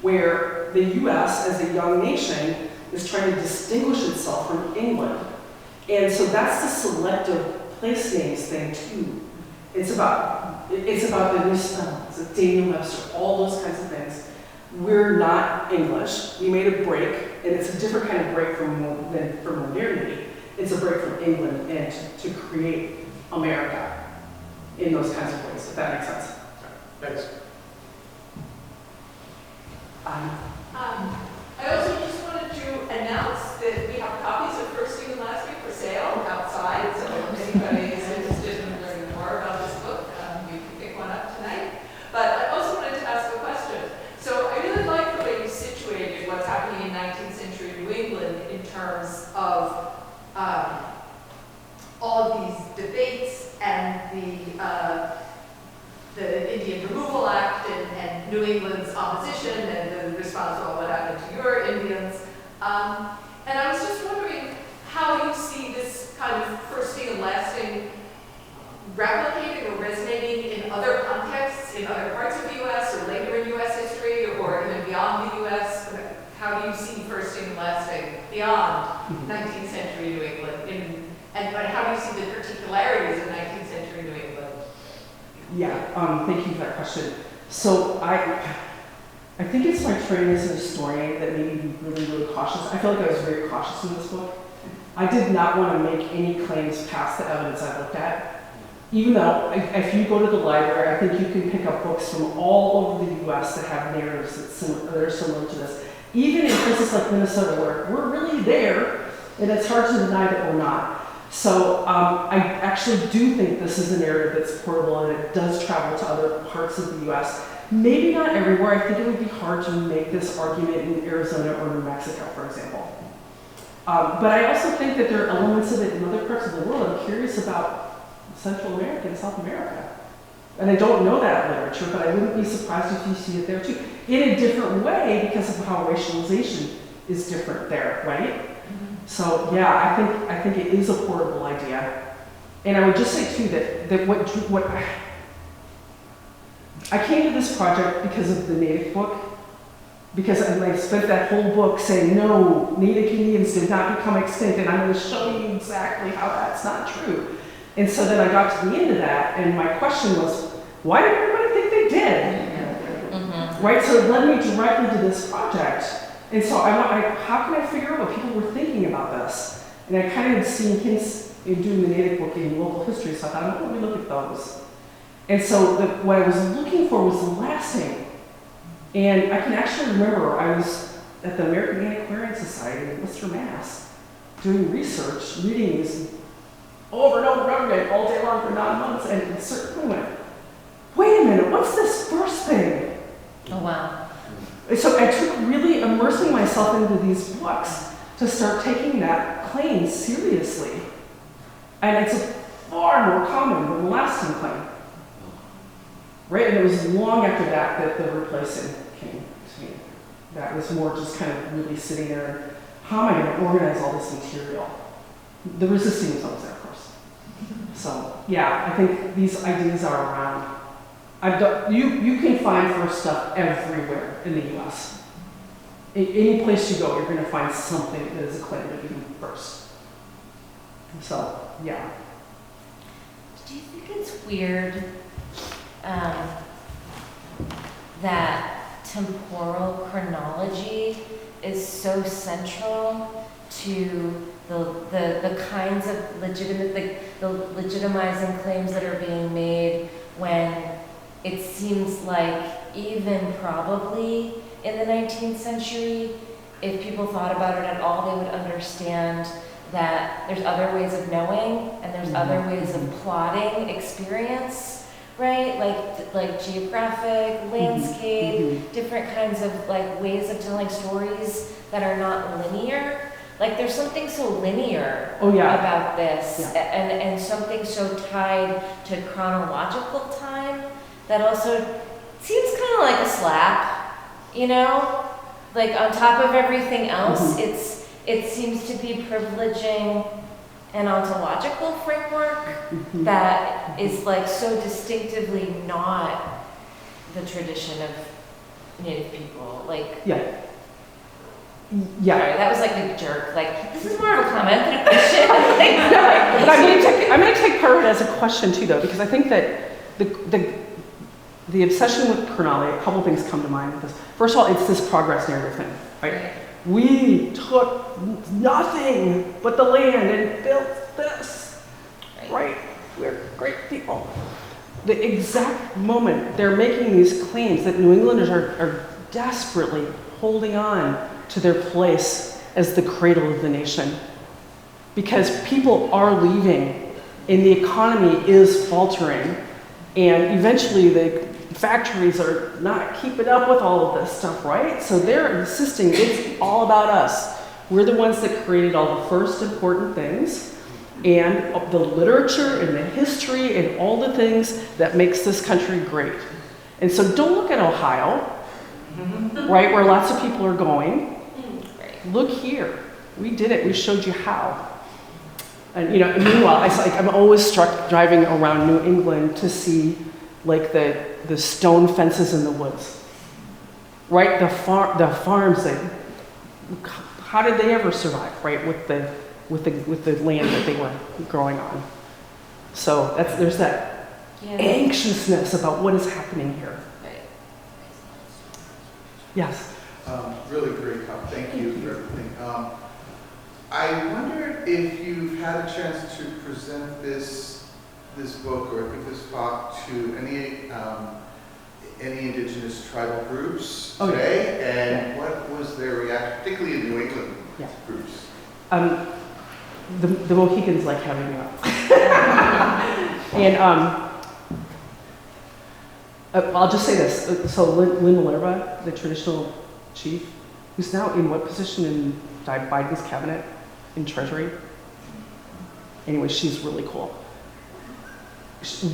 where the U.S. as a young nation is trying to distinguish itself from England. And so that's the selective place names thing too. It's about the new spells, Daniel Webster, all those kinds of things. We're not English. We made a break, and it's a different kind of break from modernity. It's a break from England and to create America in those kinds of ways, if that makes sense. Thanks. I also just wanted to announce that we have copies of First Thing and Last Week for sale outside, so if anybody is interested in learning more about this book, you can pick one up tonight. But I also wanted to ask a question. So I really like the way you situated what's happening in 19th century New England in terms of all of these debates and the Indian Removal Act and New England's opposition and the response to all what happened to your Indians. And I was just wondering how you see this kind of firsting and lasting replicating or resonating in other contexts, in other parts of the U.S. or later in U.S. history or even beyond the U.S. How do you see firsting and lasting beyond 19th century New England? And how do you see the particularities of 19th century New England? Yeah, thank you for that question. So I think it's my training as an historian that made me really, really cautious. I feel like I was very cautious in this book. I did not want to make any claims past the evidence I looked at. Even though, if you go to the library, I think you can pick up books from all over the U.S. that have narratives that are similar to this. Even in places like Minnesota, where we're really there, and it's hard to deny that we're not. So I actually do think this is a narrative that's portable and it does travel to other parts of the U.S. Maybe not everywhere. I think it would be hard to make this argument in Arizona or New Mexico, for example. But I also think that there are elements of it in other parts of the world. I'm curious about Central America and South America. And I don't know that literature, but I wouldn't be surprised if you see it there too. In a different way because of how racialization is different there, right? So yeah, I think it is a portable idea. And I would just say too that what I came to this project because of the Native book, because I spent that whole book saying, no, Native Indians did not become extinct, and I'm going to show you exactly how that's not true. And so then I got to the end of that, and my question was, why did everybody think they did? Right, so it led me directly to this project. And so how can I figure out what people were thinking about this? And I kind of had seen hints in doing the Native book in local history, so I thought, let me look at those. And so what I was looking for was the lasting. And I can actually remember I was at the American Antiquarian Society in Worcester, Mass, doing research, reading these over and over again all day long for 9 months, and it certainly went, minute, what's this first thing? Oh, wow. So I took really immersing myself into these books to start taking that claim seriously. And it's far more common than the lasting claim. Right? And it was long after that that the replacing came to me. That was more just kind of really sitting there and how am I going to organize all this material? The resisting was always there, of course. So yeah, I think these ideas are around. You can find first stuff everywhere in the US. Any place you go, you're going to find something that is a claim to be first. So, yeah. Do you think it's weird that temporal chronology is so central to the kinds of the legitimizing claims that are being made when it seems like even probably in the 19th century, if people thought about it at all, they would understand that there's other ways of knowing and there's other ways of plotting experience, right? Like geographic, landscape, different kinds of like ways of telling stories that are not linear. Like there's something so linear about this and something so tied to chronological time that also seems kind of like a slap, you know? Like on top of everything else, it seems to be privileging an ontological framework that is like so distinctively not the tradition of Native people. Like, sorry, that was like a jerk. Like, this is more of a comment than a question. But I'm going to take part of it as a question too, though, because I think that the obsession with chronology, a couple things come to mind with this. First of all, it's this progress narrative thing, right? We took nothing but the land and built this, right? We're great people. The exact moment they're making these claims that New Englanders are desperately holding on to their place as the cradle of the nation, because people are leaving and the economy is faltering, and eventually the factories are not keeping up with all of this stuff, right? So they're insisting it's all about us. We're the ones that created all the first important things, and the literature and the history and all the things that makes this country great. And so don't look at Ohio, right, where lots of people are going. Look here. We did it. We showed you how. And meanwhile, I'm always struck driving around New England to see like the stone fences in the woods, right? The farms that, how did they ever survive, right? With the land that they were growing on. So there's that anxiousness about what is happening here. Yes. Really great talk. Thank you for everything. I wondered if you've had a chance to present this book or give this talk to any indigenous tribal groups today, and what was their reaction, particularly in New England groups? The Mohicans like having me up. And I'll just say this. So Lynn Malerba, the traditional chief, who's now in what position in Biden's cabinet in Treasury? Anyway, she's really cool.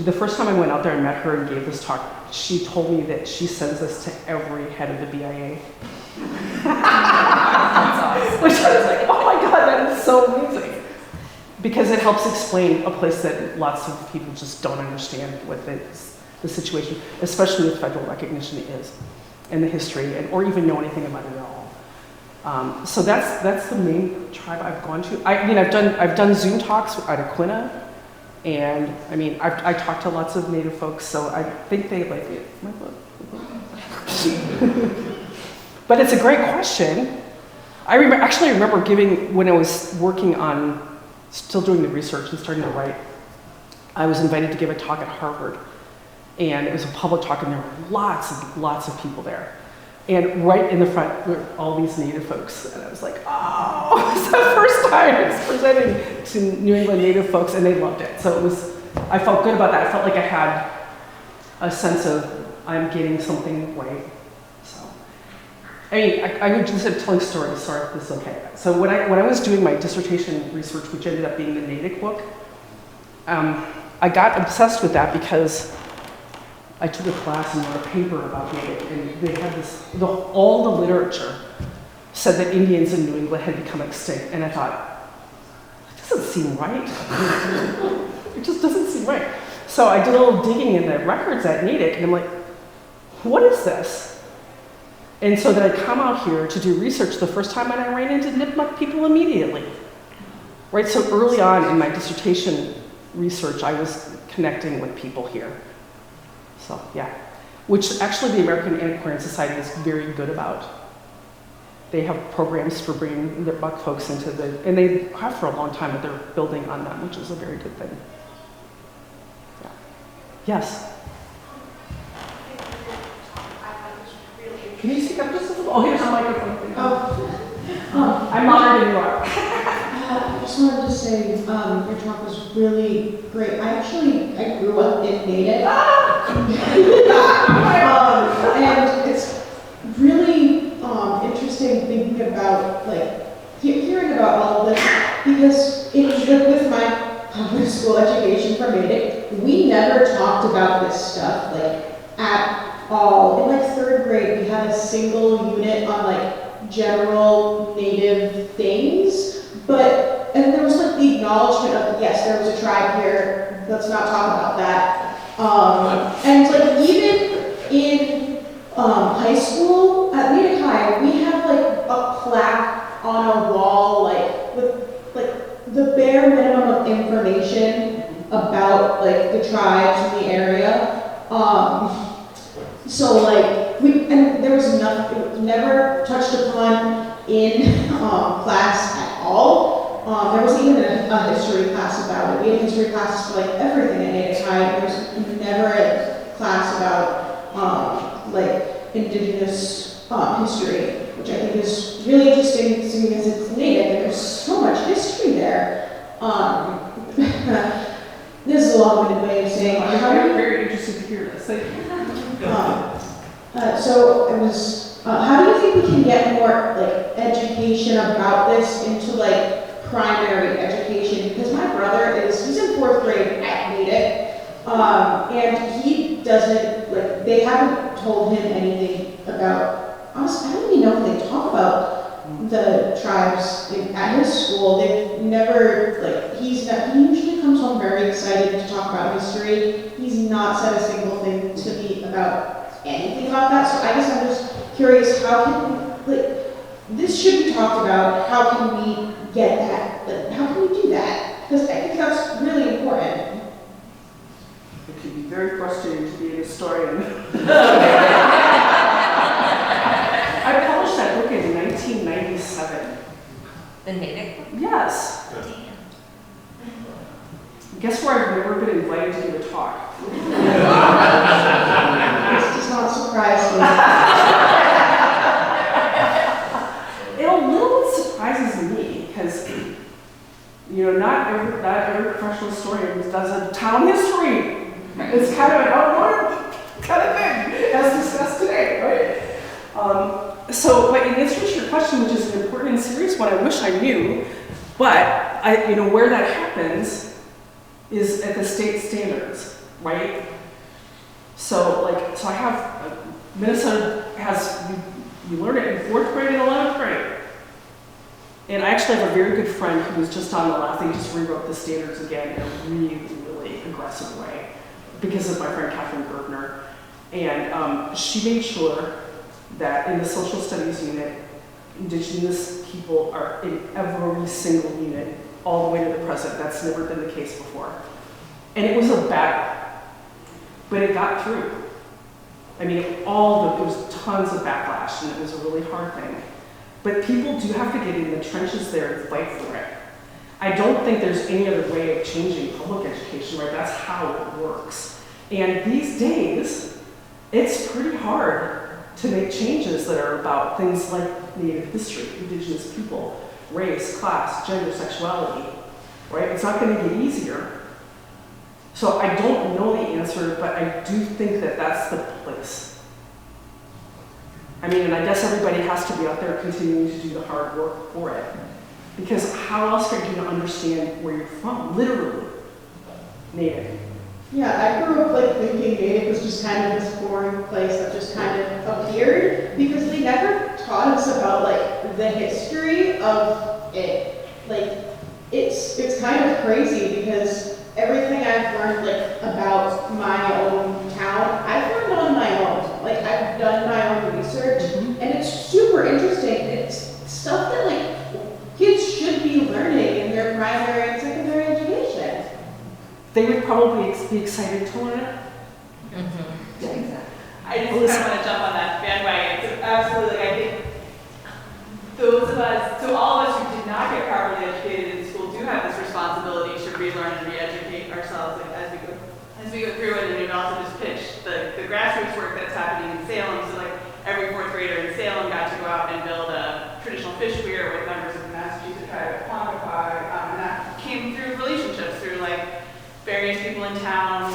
The first time I went out there and met her and gave this talk, she told me that she sends this to every head of the BIA. That's awesome. Which I was like, oh my God, that is so amazing. Because it helps explain a place that lots of people just don't understand what the situation, especially with federal recognition, is, and the history, or even know anything about it at all. So that's the main tribe I've gone to. I've done Zoom talks at Aquinnah. And I mean, I talked to lots of Native folks, so I think they like it. My book. But it's a great question. I remember giving, when I was working on, still doing the research and starting to write, I was invited to give a talk at Harvard. And it was a public talk, and there were lots of people there. And right in the front were all these Native folks. And I was like, oh, it's the first time I was presenting to New England Native folks, and they loved it. So I felt good about that. I felt like I had a sense of I'm getting something right. So, I mean, I would just telling stories. Sorry, if this is okay. So when I was doing my dissertation research, which ended up being the Natick book, I got obsessed with that because I took a class and wrote a paper about Natick, and they had this. All the literature said that Indians in New England had become extinct, and I thought, that doesn't seem right. It just doesn't seem right. So I did a little digging in the records at Natick, and I'm like, what is this? And so then I come out here to do research the first time, and I ran into Nipmuc people immediately. Right, so early on in my dissertation research, I was connecting with people here. So yeah, which actually the American Antiquarian Society is very good about. They have programs for bringing Nipmuc folks into and they have for a long time, but they're building on them, which is a very good thing. Yeah. Yes? Can you speak up just a little? Oh, here's a microphone. I'm honored that you are. I just wanted to say, your talk was really great. I grew up in Natick. And it's really interesting thinking about, like, hearing about all of this, because with my public school education from Natick, we never talked about this stuff, like, at all. In, like, 3rd grade, we had a single unit on, like, general Native things, and there was like the acknowledgement of, yes, there was a tribe here, let's not talk about that. And like even in high school, at Natick High, we have like a plaque on a wall, like with like the bare minimum of information about like the tribes in the area. So like and there was nothing, it was never touched upon in class at all. There wasn't even a history class about it. We had history classes for like everything at Natick High. There was never a class about like indigenous history, which I think is really interesting seeing as it's Natick and there's so much history there. This is a long-winded way of saying I'm very interested to hear this. Thank you. So it was, how do you think we can get more like education about this into like primary education? Because my brother he's in 4th grade at Natick, and he doesn't, like, they haven't told him anything about, honestly, I don't even know if they talk about the tribes at his school. They've never, like, he usually comes home very excited to talk about history. He's not said a single thing to me about anything about that, so I guess I'm just curious, how can, like, this should be talked about, how can we get that, like, how can we do that? Because I think that's really important. It can be very frustrating to be a historian. I published that book in 1997. The Natick? Yes. Guess where I've never been invited to give a talk? This does not surprise me. It a little bit surprises me because, you know, not every professional historian does a town history. It's kind of an outward kind of thing, as discussed today, right? But in answer to your question, which is an important and serious one, I wish I knew, but where that happens is at the state standards, right? So I have, Minnesota has, you learn it in 4th grade and 11th grade. And I actually have a very good friend who was just on the left, they just rewrote the standards again in a really, really aggressive way because of my friend Catherine Gertner. And she made sure that in the social studies unit, Indigenous people are in every single unit, all the way to the present. That's never been the case before. And it was a battle, but it got through. I mean, it was tons of backlash, and it was a really hard thing. But people do have to get in the trenches there and fight for it. I don't think there's any other way of changing public education, right? That's how it works. And these days, it's pretty hard to make changes that are about things like Native history, Indigenous people, race, class, gender, sexuality, right? It's not going to get easier. So I don't know the answer, but I do think that that's the place. I mean, and I guess everybody has to be out there continuing to do the hard work for it. Because how else are you going to understand where you're from? Literally. Native. Yeah, I grew up like thinking Native was just kind of this boring place that just kind of appeared because they never taught us about like the history of it. Like it's kind of crazy because everything I've learned like about my own town, I've learned on my own. Like I've done my own research and it's super interesting. It's stuff that like kids should be learning in their primary and secondary education. They would probably be excited to learn it. Mm-hmm. Yeah, exactly. I just kind of want to jump on that bandwagon. So absolutely, like, I think those of us, so all of us who did not get properly educated in school do have this responsibility to relearn and re-educate ourselves like, as we go through it. And we've also just pitched the grassroots work that's happening in Salem. So like every fourth grader in Salem got to go out and build a traditional fish weir with members of the Massachusetts tribe of Quantifi. And that came through relationships, through like various people in town,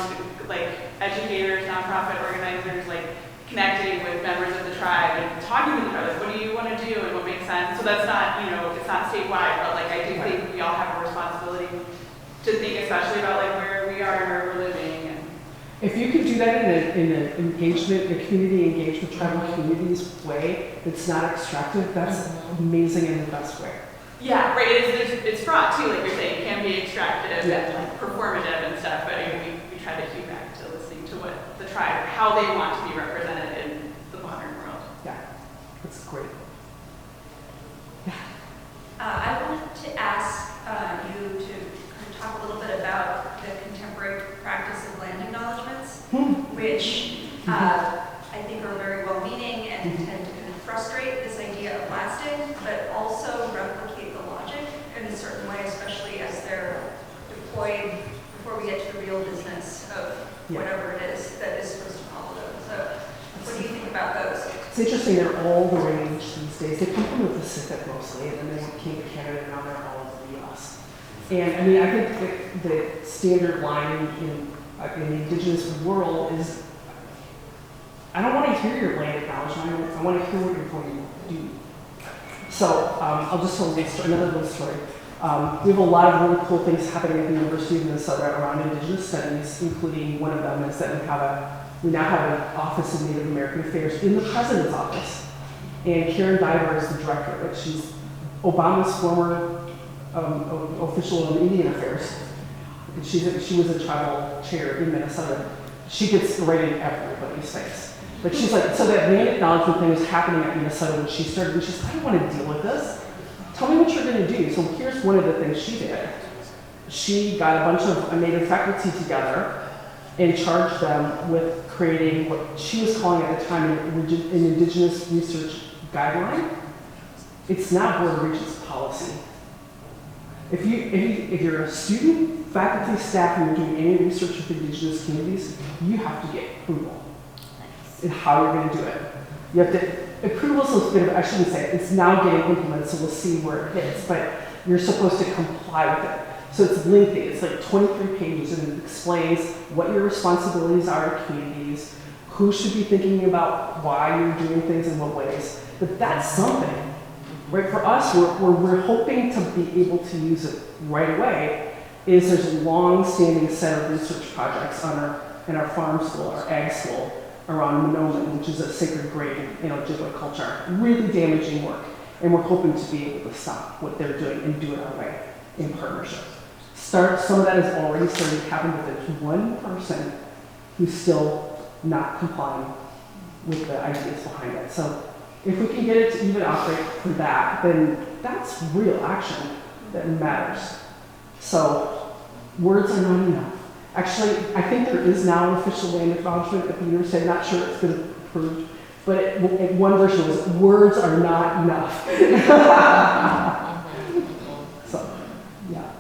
like educators, nonprofit organizers, like connecting with members of the tribe and talking to the tribe, like what do you want to do and what makes sense. So that's not, you know, it's not statewide, but like I do think we all have a responsibility to think especially about like where we are and where we're living. And If you could do that in an engagement, a community engaged with tribal communities way that's not extractive, that's amazing in the best way. yeah, right, it's fraught too, like you're saying, it can be extractive Yeah. and like performative and stuff, but I mean, we try to hew back to listening to what the tribe, how they want to be represented in the modern world. Yeah, that's great. I wanted to ask you to talk a little bit about the contemporary practice of land acknowledgements, which I think are very well-meaning and tend to kind of frustrate this idea of lasting, but also replicate the logic in a certain way, especially as they're deployed before we get to the real business of whatever it is that is supposed to follow them. So what do you think about those? It's interesting, they're all the rage these days. They come from the Pacific mostly, and then they came to Canada, and now they're all over the US. And I mean, I think the standard line in the Indigenous world is, I don't want to hear your land acknowledgement, I want to hear what you're going to do. So I'll just tell another little story. We have a lot of really cool things happening at the University of Minnesota around Indigenous studies, including one of them is that we now have an Office of Native American Affairs in the President's office. And Karen Diver is the director. Like she's Obama's former official on Indian Affairs. And she was a tribal chair in Minnesota. She gets right in everybody's face. But she's like, so that land acknowledgement thing was happening at Minnesota when she started, and she's like, I don't want to deal with this. Tell me what you're going to do. So here's one of the things she did. She got a bunch of Native faculty together and charged them with creating what she was calling at the time an Indigenous research guideline. It's not Board of Regents policy. If you're a student, faculty, staff, and you're doing any research with Indigenous communities, you have to get approval in how you're going to do it. You have to, approval is a bit of, I shouldn't say it, it's now getting implemented, so we'll see where it hits, but you're supposed to comply with it. So it's lengthy, it's like 23 pages, and it explains what your responsibilities are to communities, who should be thinking about why you're doing things in what ways. But that's something, right? For us, we're hoping to be able to use it right away, is there's a long-standing set of research projects in our farm school, our ag school, around Monoman, which is a sacred grave in Ojibwe culture. Really damaging work. And we're hoping to be able to stop what they're doing and do it our way in partnership. Some of that has already started to happen, but there's one person who's still not complying with the ideas behind it. So if we can get it to even operate for that, then that's real action that matters. So words are not enough. Actually, I think there is now an official land acknowledgement at the university. I'm not sure it's been approved, but one version was, words are not enough. So, yeah.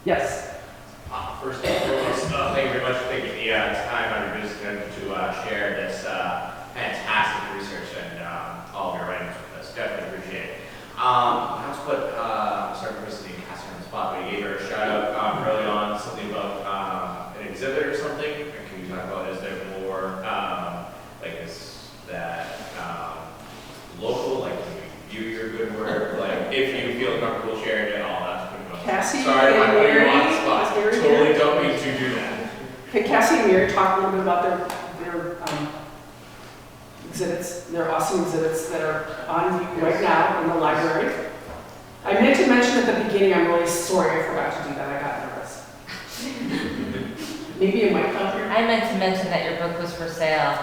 Yes? First and foremost, thank you very much for taking the time out of your busy schedule to share this fantastic research and all of your writings with us. Definitely appreciate it. Not to put, sorry for visiting Cassie on the spot, but you gave her a shout out early on, something about here, talk a little bit about their exhibits, their awesome exhibits that are on view right now in the library. I meant to mention at the beginning, I'm really sorry I forgot to do that, I got nervous. Maybe it might come here. I meant to mention that your book was for sale.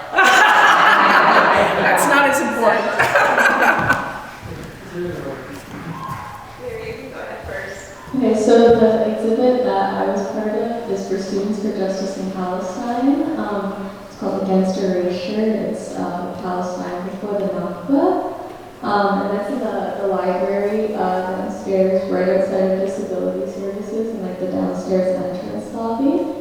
That's not as important. Mary, you can go ahead first. Okay, so the exhibit that I was part of is for Students for Justice in Palestine. It's called Against Erasure. It's Palestine before the Nakba. And that's in the library downstairs, right outside of Disability Services, in like the downstairs entrance lobby.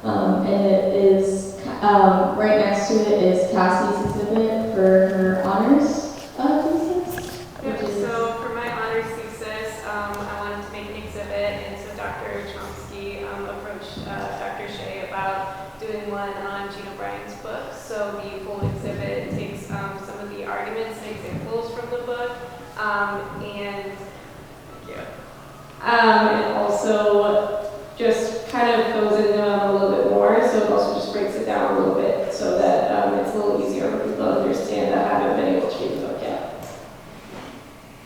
And it is, right next to it is Cassie's exhibit for her honors thesis. Yep, so for my honors thesis, I wanted to make an exhibit, and so Dr. Chomsky approached Dr. Shea about doing one on Gina Bryan's book. So the full exhibit takes some of the arguments and examples from the book, and also just kind of goes into them a little bit more, so it also just breaks it down a little bit so that it's a little easier for people to understand that haven't been able to read the book yet.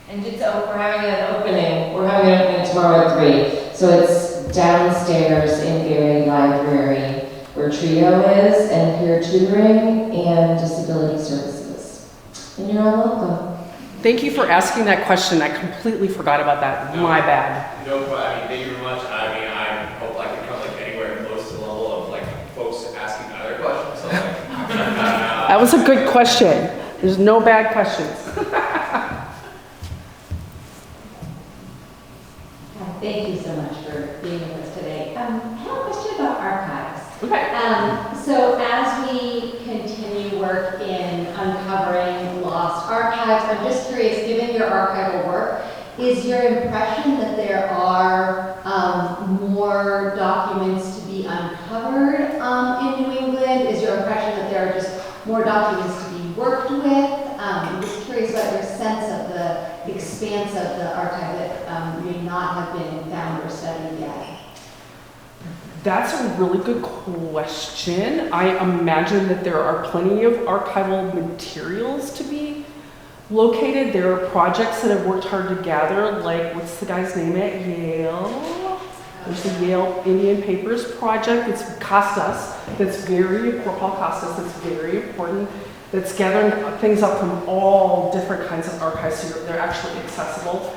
And we're having an opening. We're having an opening tomorrow at 3. So it's downstairs in Berry Library, where TRIO is, and peer tutoring and disability services. And you're all welcome. Thank you for asking that question. I completely forgot about that. My bad. No problem. I mean, thank you very much. I mean, I hope I can come like anywhere close to the level of like folks asking other questions. So like, That was a good question. There's no bad questions. Thank you so much for being with us today. I have a question about archives. Okay. So as we continue work in uncovering lost archives, I'm just curious, given your archival work, is your impression that there are more documents to be uncovered in New England? Is your impression that there are just more documents to be worked with? I'm just curious about your sense of the expanse of the archive that may not have been found or studied yet. That's a really good question. I imagine that there are plenty of archival materials to be located. There are projects that have worked hard to gather, like what's the guy's name at Yale? There's the Yale Indian Papers Project. It's Costas. That's very, Paul Costas, that's very important. That's gathering things up from all different kinds of archives, so they're actually accessible.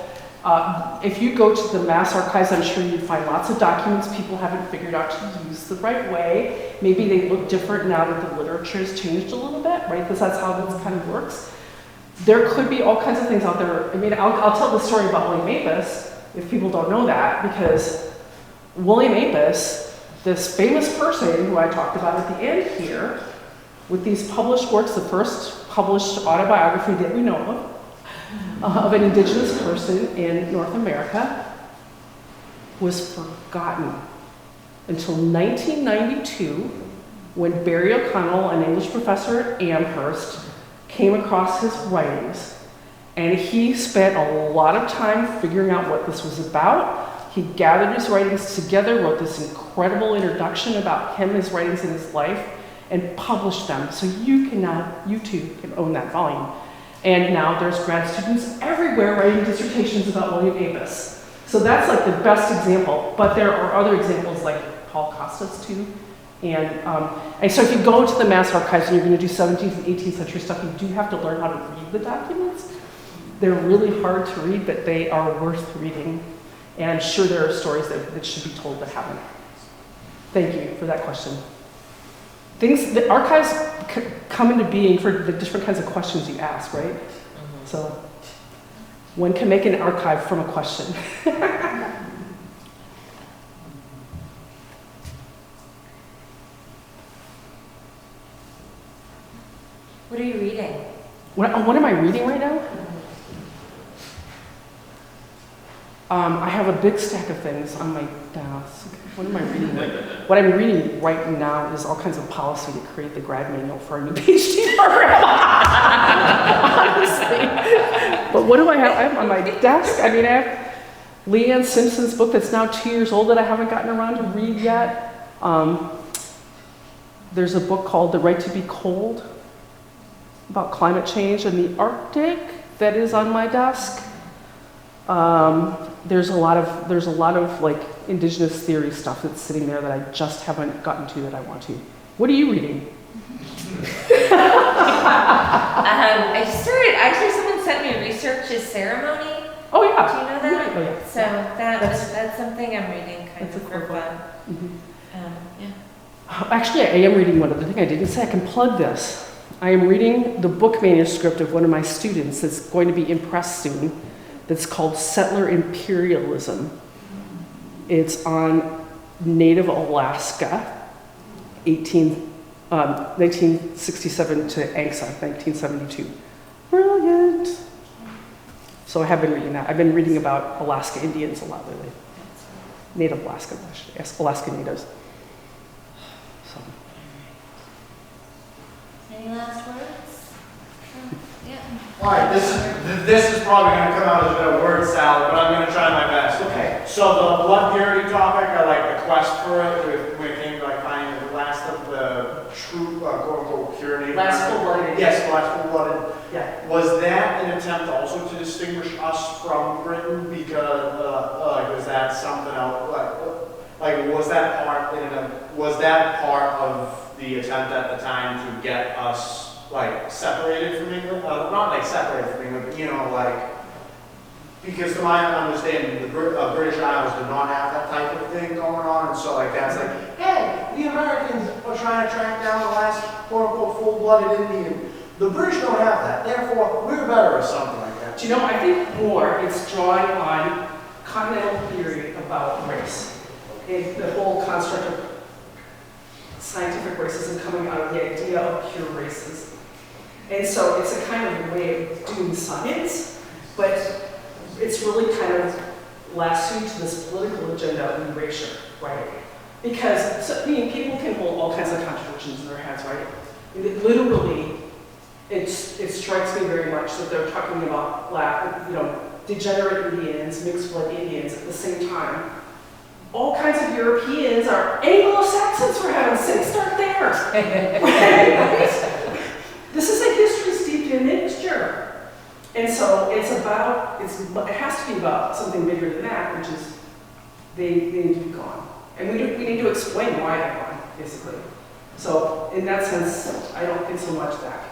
If you go to the Mass Archives, I'm sure you'd find lots of documents people haven't figured out to use the right way. Maybe they look different now that the literature has changed a little bit, right? Because that's how this kind of works. There could be all kinds of things out there. I mean, I'll tell the story about William Apis, if people don't know that, because William Apis, this famous person who I talked about at the end here, with these published works, the first published autobiography that we know of an Indigenous person in North America, was forgotten until 1992, when Barry O'Connell, an English professor at Amherst, came across his writings. And he spent a lot of time figuring out what this was about. He gathered his writings together, wrote this incredible introduction about him, his writings, and his life, and published them. So you too can own that volume. And now there's grad students everywhere writing dissertations about William Apis. So that's like the best example, but there are other examples like Paul Costas too. And so if you go to the Mass Archives and you're going to do 17th and 18th century stuff, you do have to learn how to read the documents. They're really hard to read, but they are worth reading. And sure, there are stories that should be told that haven't. Thank you for that question. The archives come into being for the different kinds of questions you ask, right? Mm-hmm. So one can make an archive from a question. What are you reading? What am I reading right now? I have a big stack of things on my desk. What am I reading? What I'm reading right now is all kinds of policy to create the grad manual for our new PhD program. Honestly. But what do I have on my desk? I mean, I have Leanne Simpson's book that's now 2 years old that I haven't gotten around to read yet. There's a book called The Right to Be Cold about climate change in the Arctic that is on my desk. There's a lot of like indigenous theory stuff that's sitting there that I just haven't gotten to that I want to. What are you reading? I started, actually someone sent me Research's Ceremony. Oh yeah. Do you know that? Oh, yeah. So that's something I'm reading kind That's of a for cool book. fun. Yeah. Actually, I am reading one other thing I didn't say. I can plug this. I am reading the book manuscript of one of my students that's going to be in press soon. That's called Settler Imperialism. It's on Native Alaska, 1967 to ANCSA, 1972. Brilliant. So I have been reading that. I've been reading about Alaska Indians a lot lately. Native Alaska, actually, Alaska Natives. So. Any last words? Yeah. All right, this is probably going to come out as a bit of word salad, but I'm going to try my best. Okay. So the blood purity topic, I like the quest for it when it came to like finding the last of the true quote unquote purity. Last full-blooded. Yes, last full-blooded. Yeah. Was that an attempt also to distinguish us from Britain? Because was that something else? Like was that part of the attempt at the time to get us like separated from England? Not like separated from England, but you know, like, because to my understanding, the British Isles did not have that type of thing going on, and so like that's like, hey, the Americans are trying to track down the last quote-unquote full-blooded Indian. The British don't have that, therefore we're better or something like that. Do you know, I think more it's drawing on continental theory about race. And the whole construct of scientific racism coming out of the idea of pure races. And so it's a kind of way of doing science, but it's really kind of lassoed to this political agenda of erasure, right? Because people can hold all kinds of contradictions in their heads, right? Literally, it strikes me very much that they're talking about degenerate Indians, mixed blood Indians at the same time. All kinds of Europeans are Anglo-Saxons, for heaven's sake, start there. Right? This is a history steeped in mixture. And so it has to be about something bigger than that, which is they need to be gone. And we need to explain why they're gone, basically. So in that sense, I don't think so much that.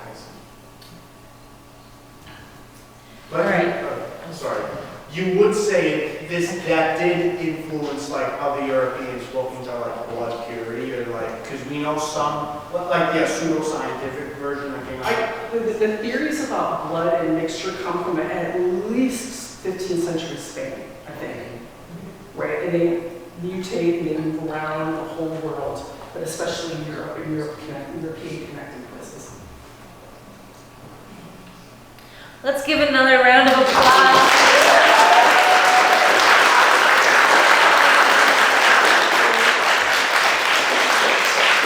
But I'm sorry. You would say that did influence like other Europeans looking to like blood purity or like, because we know some like pseudoscientific version that came out. The theories about blood and mixture come from at least 15th century Spain, I think. Right, and they mutate and they move around the whole world, but especially in Europe and European connecting places. Let's give another